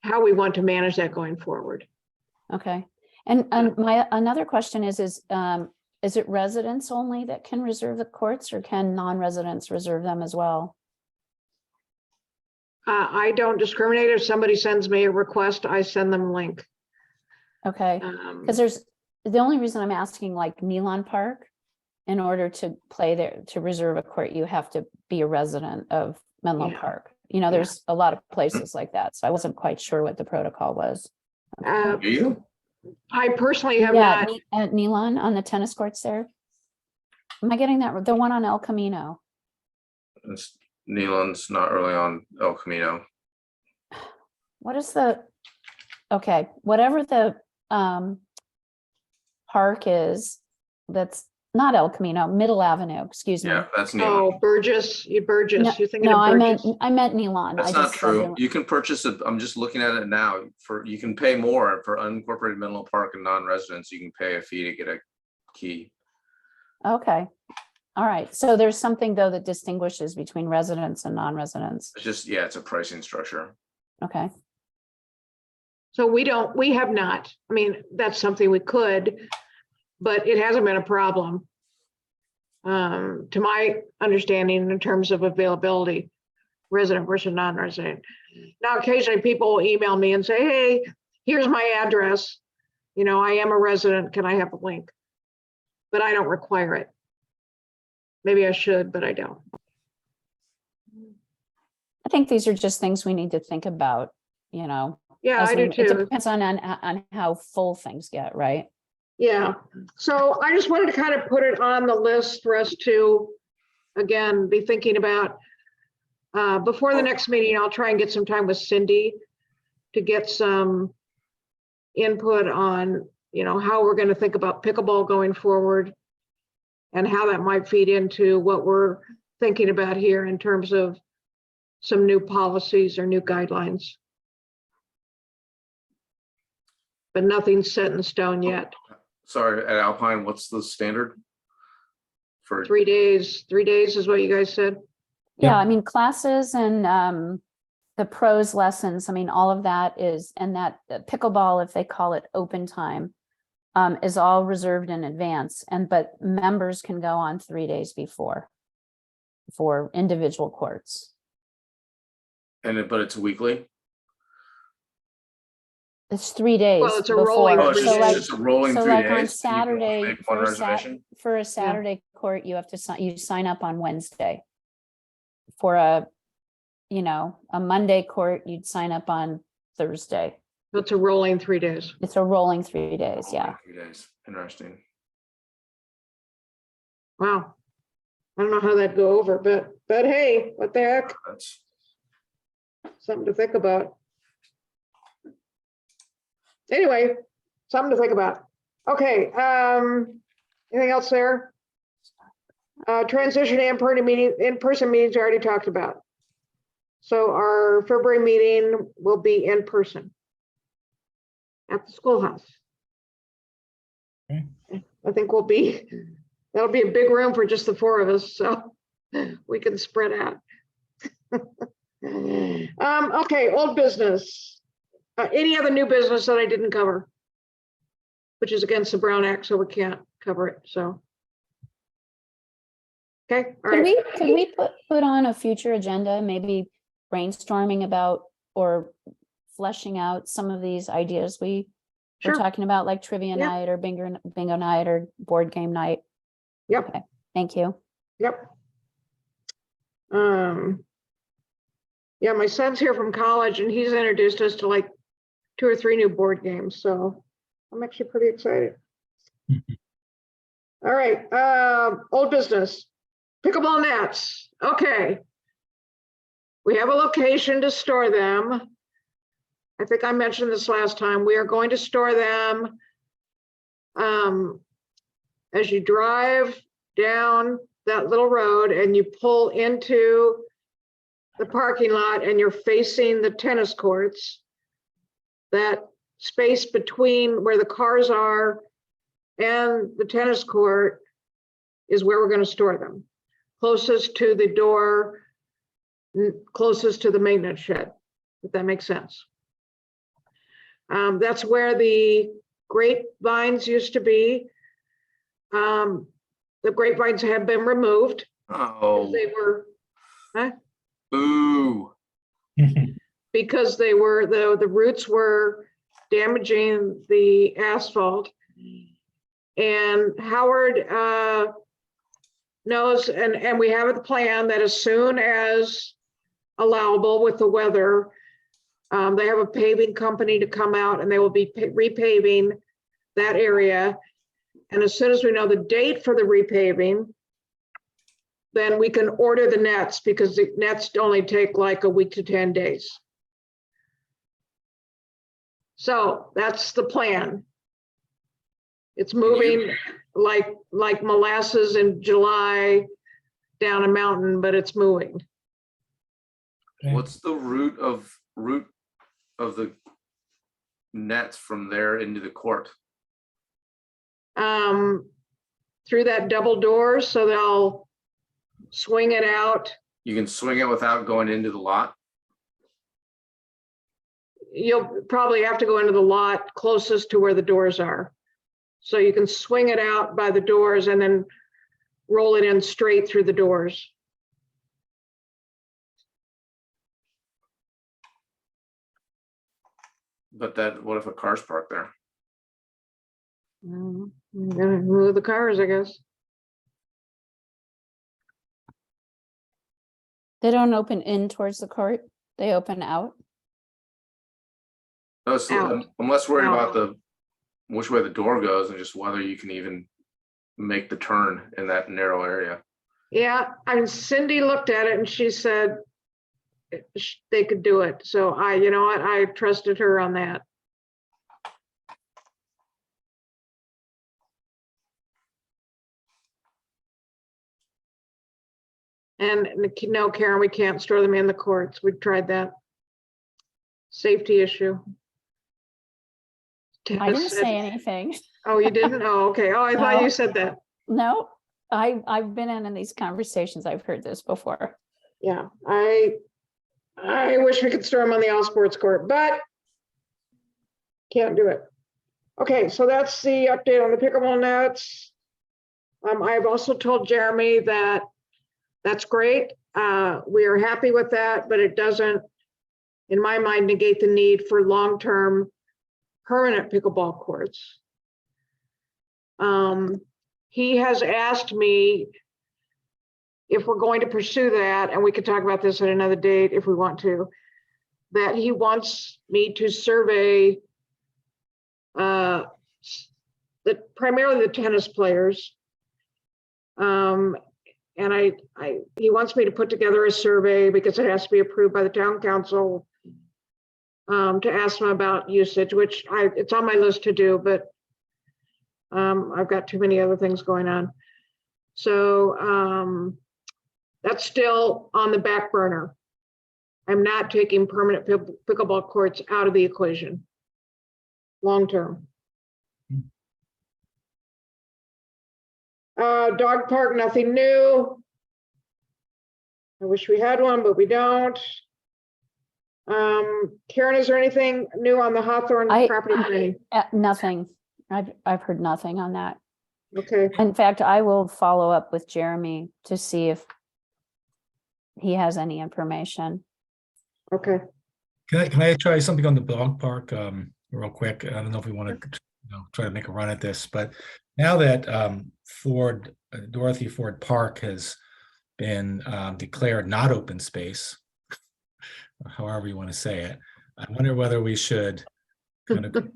how we want to manage that going forward. Okay. And my another question is it residents only that can reserve the courts, or can non-residents reserve them as well? I don't discriminate. If somebody sends me a request, I send them a link. Okay, because the only reason I'm asking, like Nealon Park, in order to play there, to reserve a court, you have to be a resident of Menlo Yeah. Park. There's a lot of places like that, so I wasn't quite sure what the protocol was. Do you? I personally have Yeah, not. At Nealon on the tennis courts there. Am I getting that? The one on El Camino. Nealon's not really on El Camino. What is okay, whatever the park is, that's not El Camino, Middle Avenue, excuse me. Yeah, that's Nealon. Oh, Burgess, Burgess. No, You're thinking no, of I Burgess. meant Nealon. That's I not just said true. Nealon. You can purchase it. I'm just looking at it now. You can pay more for unincorporated Menlo Park and non-residents. You can pay a fee to get a key. Okay, all right. So there's something though that distinguishes between residents and non-residents. It's just, yeah, it's a pricing structure. Okay, So we have not. I mean, that's something we could, but it hasn't been a problem. To my understanding in terms of availability, resident versus non-resident. Now, occasionally people will email me and say, hey, here's my address. I am a resident. Can I have a link? But I don't require it. Maybe I should, but I don't. I think these are just things we need to think about, Yeah, as I do It too. depends on how full things get, right? Yeah, so I just wanted to kind of put it on the list for us to, again, be thinking about. Before the next meeting, I'll try and get some time with Cindy to get some input on, how we're going to think about pickleball going forward and how that might feed into what we're thinking about here in terms of some new policies or new guidelines. But nothing's set in stone yet. Sorry, at Alpine, what's the standard? For 3 days, 3 days is what you guys said? Yeah, Yeah. I mean, classes and the pros lessons, I mean, all of that is, and that pickleball, if they call it open time, is all reserved in advance, but members can go on 3 days before for individual courts. but it's weekly? It's 3 days. Well, it's a rolling before. Oh, it's three So just, like, it's just a rolling so 3 like on days. and you can only Saturday, make one reservation? for a Saturday court, you have to sign up on Wednesday for a you know, a Monday court, you'd sign up on Thursday. That's a rolling 3 days. It's a rolling 3 days, yeah. 3 days. Interesting. Wow. I don't know how that'd go over, but hey, what the heck? That's Something to think about. Anyway, something to think about. Okay, anything else there? Transition in-person meetings we already talked about. So our February meeting will be in person at the schoolhouse. Okay. I think that'll be a big room for just the 4 of us, so we can spread out. Okay, old business. Any other new business that I didn't cover? Which is against the Brown Act, so we can't cover it, so. Okay, all right. Could we put on a future agenda, maybe brainstorming about or fleshing out some of these ideas we were Sure. talking about, like trivia Yeah. night or bingo night or board game night? Yep. Okay, thank you. Yep. Yeah, my son's here from college and he's introduced us to like 2 or 3 new board games, so I'm actually pretty excited. All right, old business, pickleball nets. Okay. We have a location to store them. I think I mentioned this last time. We are going to store them as you drive down that little road and you pull into the parking lot and you're facing the tennis courts. That space between where the cars are and the tennis court is where we're going to store them. Closest to the door, closest to the maintenance shed, if that makes sense. That's where the grapevines used to be. The grapevines have been removed. oh, They were, boo. because they were, the roots were damaging the asphalt. And Howard knows, and we have a plan that as soon as allowable with the weather, they have a paving company to come out and they will be repaving that area. And as soon as we know the date for the repaving, then we can order the nets, because the nets only take like a week to 10 days. So that's the plan. It's moving like molasses in July down a mountain, but it's moving. What's the route of the nets from there into the court? Through that double door, so they'll swing it out. You can swing it without going into the lot? You'll probably have to go into the lot closest to where the doors are. So you can swing it out by the doors and then roll it in straight through the doors. But what if a car's parked there? I'm gonna move the cars, I guess. They don't open in towards the court, they open out. No, so Out. I'm less worried Out. about which way the door goes and just whether you can even make the turn in that narrow area. Yeah, I mean, Cindy looked at it and she said they could do it. So you know what, I trusted her on that. And no, Karen, we can't store them in the courts. We tried that. Safety issue. I didn't say anything. Oh, you didn't? Oh, okay. Oh, I thought No. you said that. No, I've been in these conversations. I've heard this before. Yeah, I wish we could store them on the all sports court, but can't do it. Okay, so that's the update on the pickleball nets. I've also told Jeremy that that's great. We are happy with that, but it doesn't, in my mind, negate the need for long-term permanent pickleball courts. He has asked me if we're going to pursue that, and we could talk about this at another date if we want to, that he wants me to survey primarily the tennis players. And he wants me to put together a survey because it has to be approved by the town council, to ask them about usage, which it's on my list to do, but I've got too many other things going on. So that's still on the back burner. I'm not taking permanent pickleball courts out of the equation long term. Dog park, nothing new. I wish we had one, but we don't. Karen, is there anything new on the Hawthorne property training? Nothing. I've heard nothing on that. Okay, In fact, I will follow up with Jeremy to see if he has any information. okay. Can I try something on the dog park real quick? I don't know if we want to try to make a run at this, but now that Dorothy Ford Park has been declared not open space, however you want to say it, I wonder whether we should kind of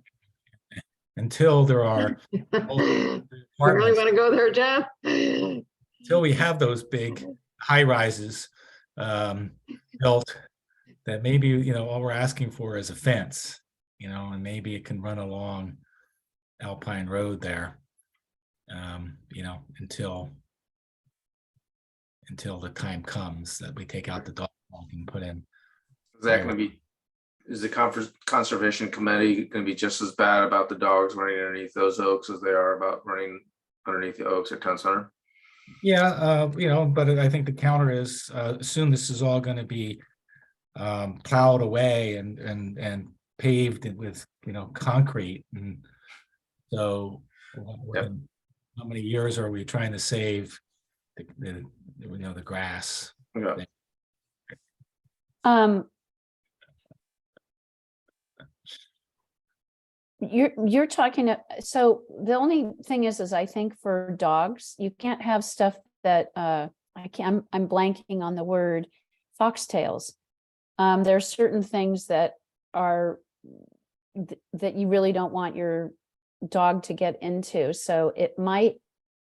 until there are You really apartments, want to go there, John? until we have those big high rises built, that maybe, all we're asking for is a fence, and maybe it can run along Alpine Road there, until the time comes that we take out the dog park and put in. Is that going to be, is the conservation committee going to be just as bad about the dogs running underneath those oaks as they are about running underneath the oaks at Town Center? Yeah, but I think the counter is soon this is all going to be plowed away and paved with concrete, and so Yep. how many years are we trying to save the grass? Yeah. You're talking, so the only thing is I think for dogs, you can't have stuff that I'm blanking on the word, foxtails. There are certain things that are that you really don't want your dog to get into. So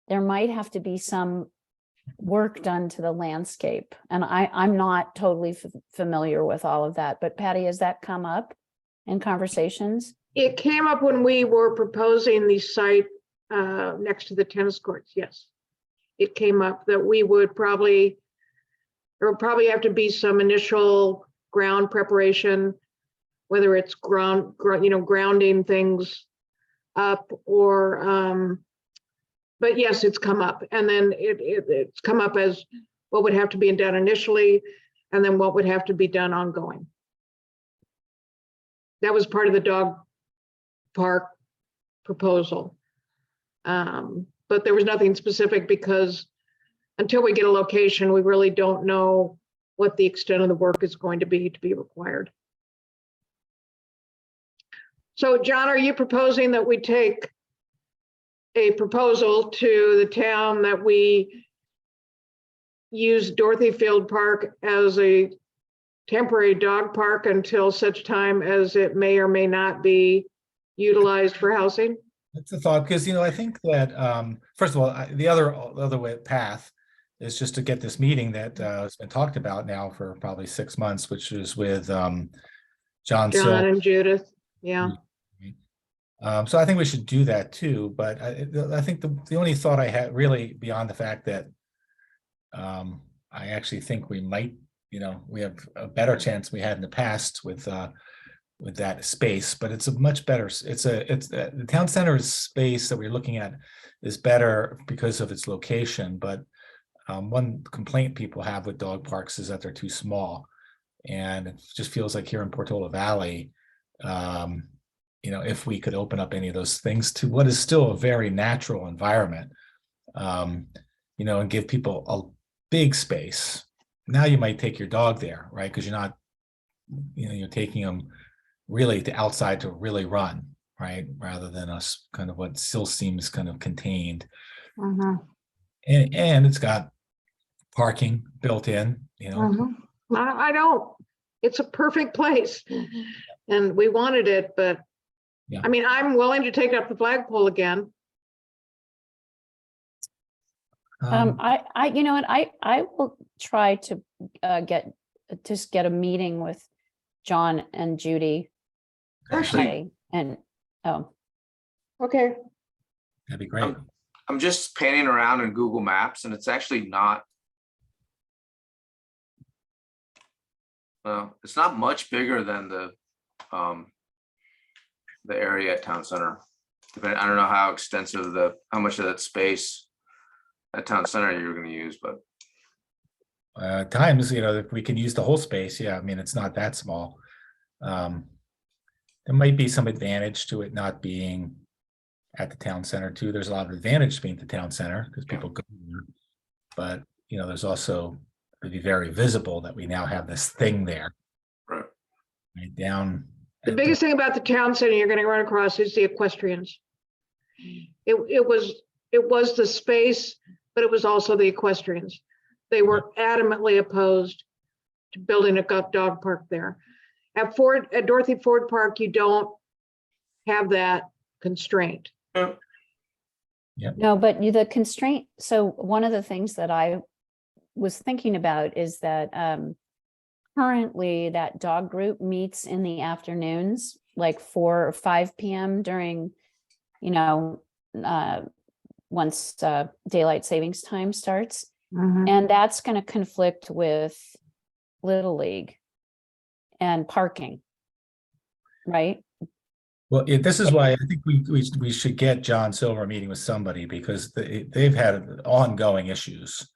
there might have to be some work done to the landscape. And I'm not totally familiar with all of that, but Patty, has that come up in conversations? It came up when we were proposing the site next to the tennis courts, yes. It came up that there would probably have to be some initial ground preparation, whether it's grounding things up or, but yes, it's come up. And then it's come up as what would have to be done initially, and then what would have to be done ongoing. That was part of the dog park proposal. But there was nothing specific because until we get a location, we really don't know what the extent of the work is going to be required. So John, are you proposing that we take a proposal to the town that we use Dorothy Field Park as a temporary dog park until such time as it may or may not be utilized for housing? That's the thought, because I think that first of all, the other way path is just to get this meeting that has been talked about now for probably 6 months, which is with John and Judith, yeah. So I think we should do that too. But I think the only thought I had really beyond the fact that I actually think we might, we have a better chance we had in the past with that space, but it's a much better, it's the town center space that we're looking at is better because of its location. But one complaint people have with dog parks is that they're too small. And it just feels like here in Portola Valley, if we could open up any of those things to what is still a very natural environment, and give people a big space. Now you might take your dog there, right? Because you're not, you're taking them really to outside to really run, right? Rather than us kind of what still seems kind of contained. And it's got parking built in, you know. Mhm. I don't, it's a perfect place. And we wanted it, but Yeah. I mean, I'm willing to take up the flagpole again. You know what, I will try to get a meeting with John and Judy. Actually, today, And, oh, Okay, That'd be great. I'm just panning around in Google Maps and it's actually not. Well, it's not much bigger than the area at Town Center. I don't know how extensive how much of that space at Town Center you're gonna use, but Times, you know, if we can use the whole space, yeah, I mean, it's not that small. There might be some advantage to it not being at the town center too. There's a lot of advantage to being at the town center because people go there. But, you know, there's also, it'd be very visible that we now have this thing there. Right. Right down. the at biggest thing about the town center you're gonna run across is the equestrians. It was the space, but it was also the equestrians. They were adamantly opposed to building a dog park there. At Dorothy Ford Park, you don't have that constraint. no, but the constraint, so one of the things that I was thinking about is that currently that dog group meets in the afternoons, like 4 or 5 p.m. during, you know, once daylight savings time starts. And that's going to conflict with Little League and parking, right? Well, this is why I think we should get John Silver meeting with somebody because they've had ongoing issues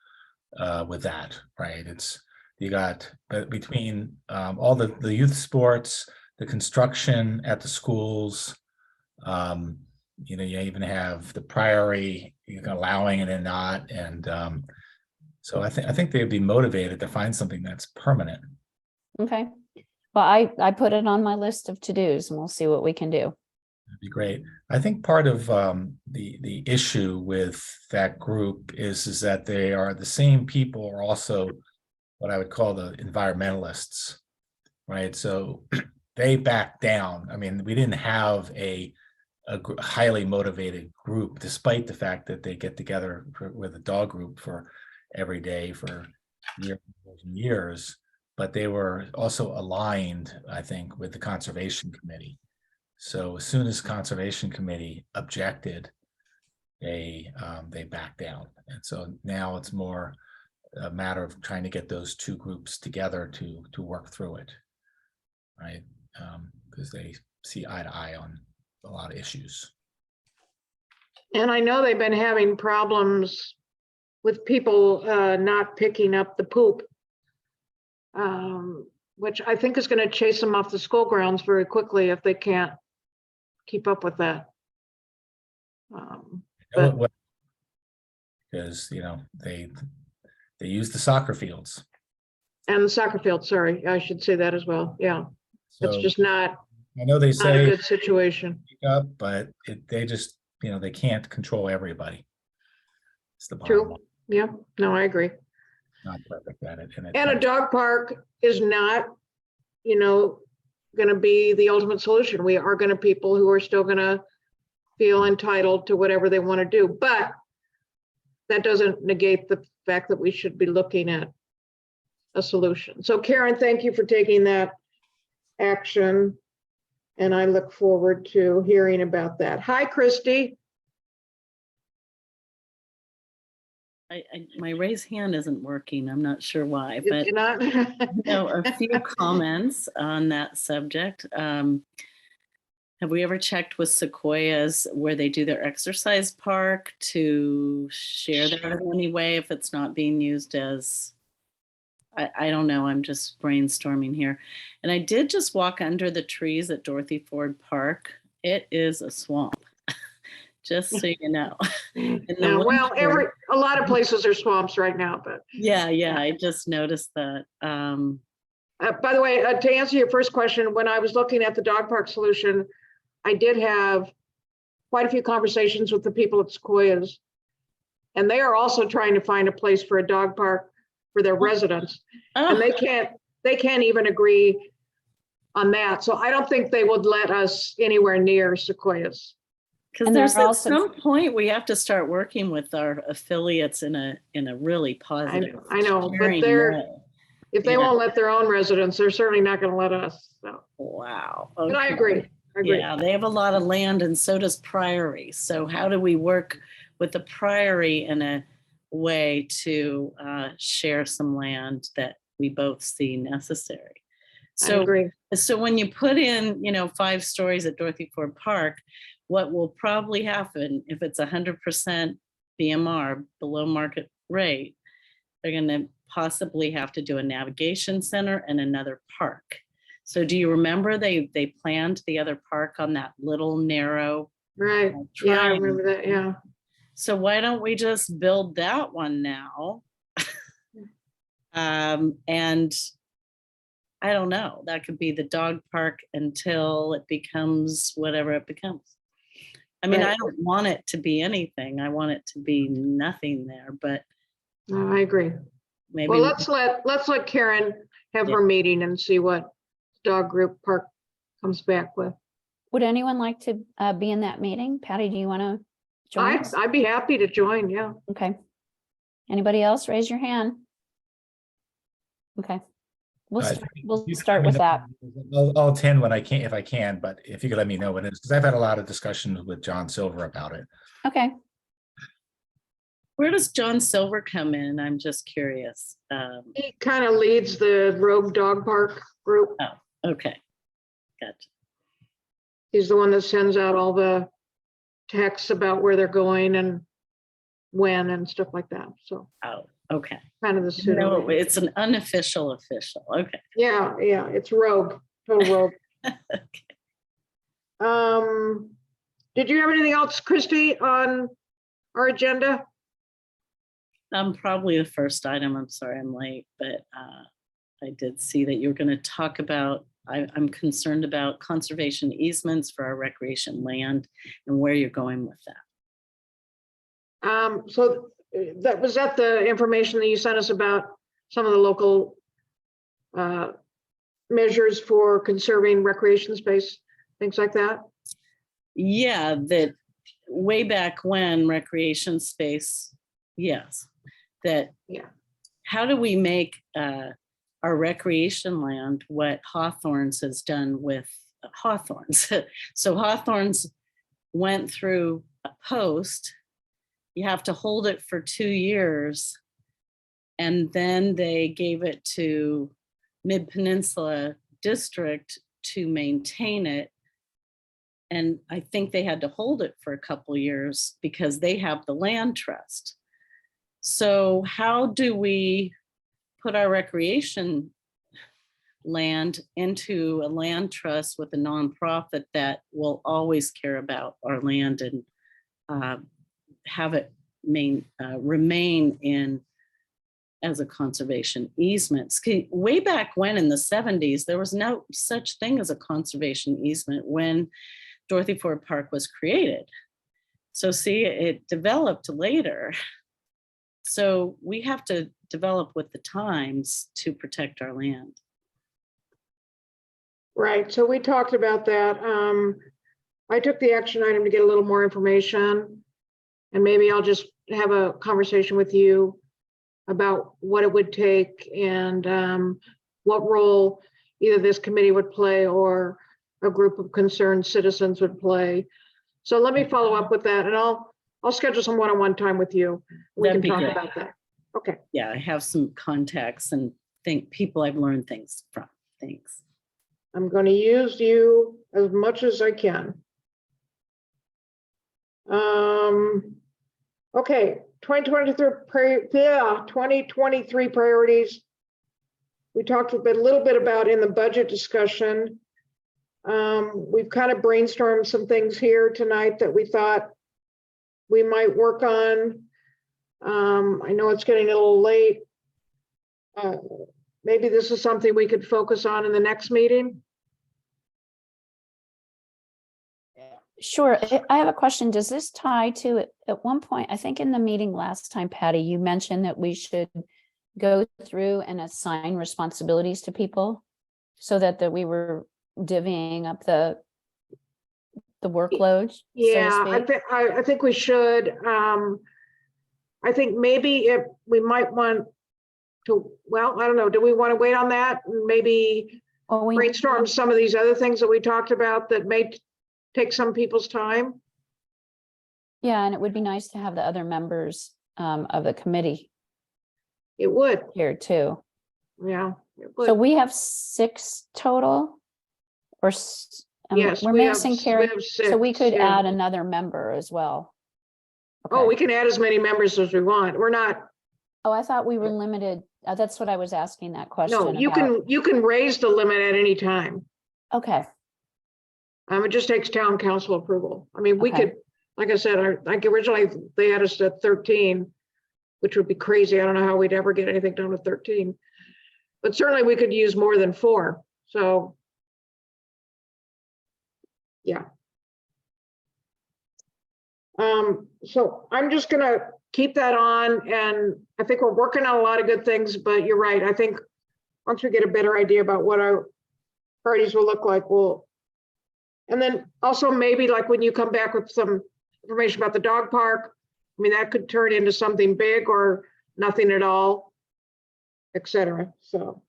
with that, right? It's you got between all the youth sports, the construction at the schools, you know, you even have the Priory, you know, allowing it and not, and so I think they'd be motivated to find something that's permanent. Okay. Well, I put it on my list of to-dos and we'll see what we can do. That'd be great. I think part of the issue with that group is that they are the same people are also what I would call the environmentalists, right? So they back down. I mean, we didn't have a highly motivated group, despite the fact that they get together with a dog group for every day for years and years, but they were also aligned, I think, with the Conservation Committee. So as soon as Conservation Committee objected, they backed down. And so now it's more a matter of trying to get those two groups together to work through it, right? Because they see eye to eye on a lot of issues. And I know they've been having problems with people not picking up the poop, which I think is going to chase them off the school grounds very quickly if they can't keep up with that. Because, you know, they use the soccer fields. And the soccer field, sorry, I should say that as well. Yeah, it's So just not I know they a say good situation. up, but they just, you know, they can't control everybody. It's the bottom True. line. Yeah, no, I agree. Not perfect at it. And a dog park is not, you know, going to be the ultimate solution. We are going to people who are still going to feel entitled to whatever they want to do, but that doesn't negate the fact that we should be looking at a solution. So Karen, thank you for taking that action. And I look forward to hearing about that. Hi, Christy. My raised hand isn't working. I'm not sure why, Did but you not? a few comments on that subject. Have we ever checked with Sequoias where they do their exercise park to share that in any way if it's not being used as, I don't know, I'm just brainstorming here. And I did just walk under the trees at Dorothy Ford Park. It is a swamp, just so you know. In the No, well, winter- a lot of places are swamps right now, but Yeah, I just noticed that. by the way, to answer your first question, when I was looking at the dog park solution, I did have quite a few conversations with the people at Sequoias. And they are also trying to find a place for a dog park for their residents. And Oh, they can't even agree on that. So I don't think they would let us anywhere near Sequoias. because And there's they're at also- some point we have to start working with our affiliates in a really positive. I know, but caring way. if they Yeah. won't let their own residents, they're certainly not going to let us. So, Wow. but I okay. agree. I agree. Yeah, they have a lot of land and so does Priory. So how do we work with the Priory in a way to share some land that we both see necessary? I So, agree. so when you put in, 5 stories at Dorothy Ford Park, what will probably happen if it's 100% BMR below market rate, they're going to possibly have to do a navigation center and another park. So do you remember they planned the other park on that little narrow? Right. Yeah, I triangle? remember that. Yeah. So why don't we just build that one now? And I don't know, that could be the dog park until it becomes whatever it becomes. I mean, Right. I don't want it to be anything. I want it to be nothing there, but No, I agree. maybe. Well, let's let Karen have her meeting and see what dog group park comes back with. Would anyone like to be in that meeting? Patty, do you want to join us? I'd be happy to join. Yeah. Okay. Anybody else? Raise your hand. Okay. We'll You can start let me with that. know. I'll attend when I can, if I can, but if you could let me know when it is, because I've had a lot of discussions with John Silver about it. Okay. Where does John Silver come in? I'm just curious. He kind of leads the Rogue Dog Park group. Okay, gotcha. He's the one that sends out all the texts about where they're going and when and stuff like that. So Oh, okay. kind of the No, pseudo. it's an unofficial official. Okay. Yeah, yeah, it's Rogue, total Rogue. Did you have anything else, Christy, on our agenda? Probably the first item. I'm sorry I'm late, but I did see that you were going to talk about, I'm concerned about conservation easements for our recreation land and where you're going with that. So that was that the information that you sent us about some of the local measures for conserving recreation space, things like that? Yeah, that way back when recreation space, yes, that. Yeah. How do we make our recreation land what Hawthorne's has done with Hawthorne's? So Hawthorne's went through a post. You have to hold it for 2 years. And then they gave it to Mid-Peninsula District to maintain it. And I think they had to hold it for a couple years because they have the land trust. So how do we put our recreation land into a land trust with a nonprofit that will always care about our land and have it remain in as a conservation easement? Way back when in the 70s, there was no such thing as a conservation easement when Dorothy Ford Park was created. So see, it developed later. So we have to develop with the times to protect our land. Right, so we talked about that. I took the action item to get a little more information. And maybe I'll just have a conversation with you about what it would take and what role either this committee would play or a group of concerned citizens would play. So let me follow up with that and I'll schedule some one-on-one time with you. We That'd can be talk good. about that. Okay, Yeah, I have some contacts and people I've learned things from. Thanks. I'm going to use you as much as I can. Okay, 2023 priorities. We talked a little bit about in the budget discussion. We've kind of brainstormed some things here tonight that we thought we might work on. I know it's getting a little late. Maybe this is something we could focus on in the next meeting. Sure. I have a question. Does this tie to, at one point, I think in the meeting last time, Patty, you mentioned that we should go through and assign responsibilities to people so that we were divvying up the workload, so to Yeah, speak? I think we should. I think maybe if we might want to, well, I don't know, do we want to wait on that? Maybe Or we brainstorm some of these other things that we talked about that may take some people's time? Yeah, and it would be nice to have the other members of the committee It would, here too. yeah. It So would. we have 6 total? Or Yes, we're we have- missing we Carrie, have so we 6, could yeah. add another member as well. Oh, Okay. we can add as many members as we want. We're not, Oh, I thought we were limited. That's what I was asking that question no, about. you can raise the limit at any time. Okay, It just takes town council approval. I mean, we Okay. could, like I said, like originally they had us at 13, which would be crazy. I don't know how we'd ever get anything done with 13. But certainly we could use more than 4. So, yeah. So I'm just gonna keep that on, and I think we're working on a lot of good things, but you're right. I think once we get a better idea about what our parties will look like, and then also maybe like when you come back with some information about the dog park, I mean, that could turn into something big or nothing at all, et cetera. So.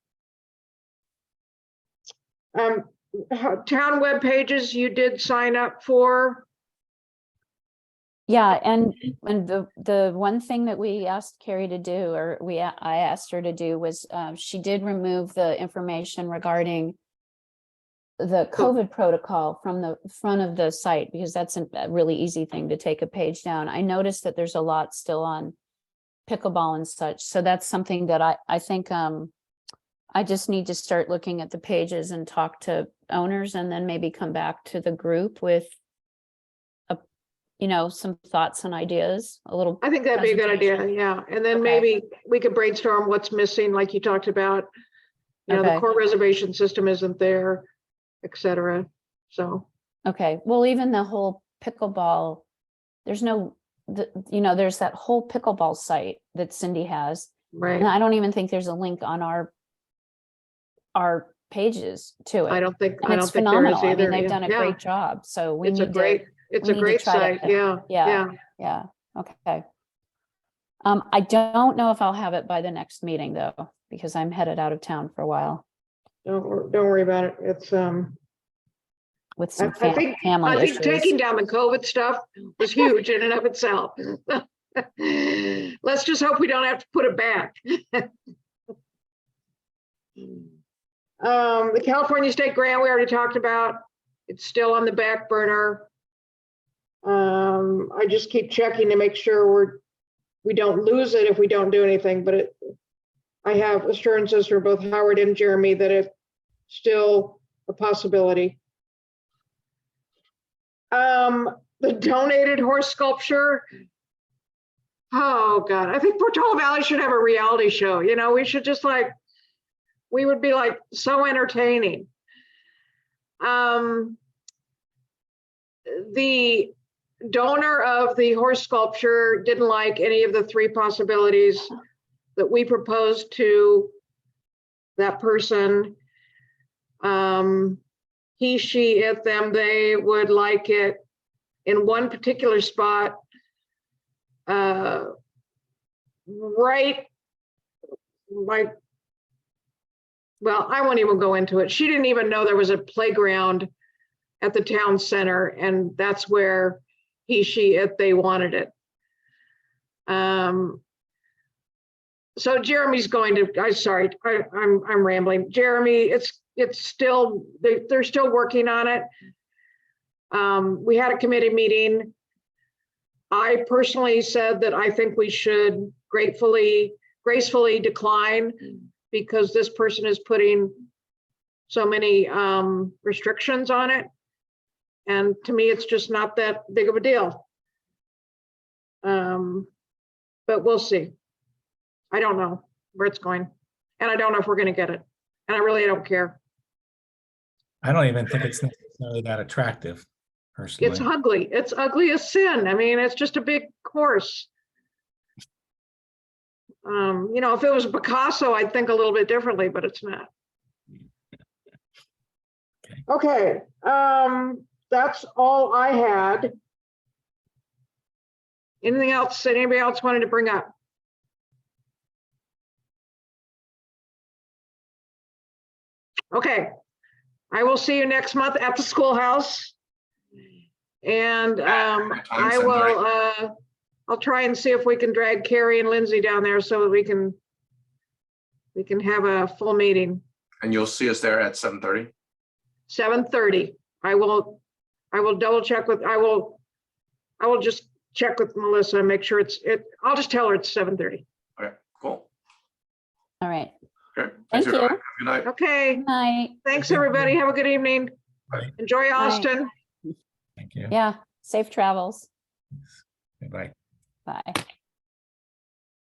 Town web pages you did sign up for. yeah, and the one thing that we asked Carrie to do, or I asked her to do, was she did remove the information regarding the COVID protocol from the front of the site, because that's a really easy thing to take a page down. I noticed that there's a lot still on pickleball and such, so that's something that I think I just need to start looking at the pages and talk to owners, and then maybe come back to the group with some thoughts and ideas, a little. I think that'd be a good idea, presentation. yeah. And then Okay. maybe we could brainstorm what's missing, like you talked about. The Okay. court reservation system isn't there, et cetera. So, Okay, well, even the whole pickleball, there's there's that whole pickleball site that Cindy has. And right, I don't even think there's a link on our pages to it. I don't think And it's there is phenomenal. I mean, either. they've done a Yeah. great job, so we It's a need great, it's we a need to great try to- site, yeah, Yeah. yeah. yeah, okay. I don't know if I'll have it by the next meeting though, because I'm headed out of town for a while Don't worry about it. It's, with some I think family issues. taking down the COVID stuff was huge in and of itself. Let's just hope we don't have to put it back. The California State Grant we already talked about. It's still on the back burner. I just keep checking to make sure we don't lose it if we don't do anything, but I have assurances from both Howard and Jeremy that it's still a possibility. The donated horse sculpture. Oh God, I think Portola Valley should have a reality show. We should just we would be so entertaining. The donor of the horse sculpture didn't like any of the 3 possibilities that we proposed to that person. He, she, it, them, they would like it in one particular spot, right, well, I won't even go into it. She didn't even know there was a playground at the town center, and that's where he, she, it, they wanted it. So Jeremy's going to, I'm rambling. Jeremy, it's still, they're still working on it. We had a committee meeting. I personally said that I think we should gracefully decline, because this person is putting so many restrictions on it. And to me, it's just not that big of a deal. But we'll see. I don't know where it's going. And I don't know if we're going to get it. And I really don't care. I don't even think it's necessarily that attractive, personally. It's ugly. It's ugly as sin. I mean, it's just a big horse. You know, if it was Picasso, I'd think a little bit differently, but it's not. Okay, that's all I had. Anything else that anybody else wanted to bring up? Okay, I will see you next month at the schoolhouse. And I will, I'll try and see if we can drag Carrie and Lindsay down there so that we can have a full meeting. And you'll see us there at 7:30. 7:30. I will double check with, I will just check with Melissa and make sure I'll just tell her it's 7:30. Okay, cool. All right. Okay. Thank everyone. you. Have a Good night. Okay, Good night. thanks, everybody. Have a good evening. Bye. Enjoy Austin. Thank you. Yeah, safe travels. Bye. Bye.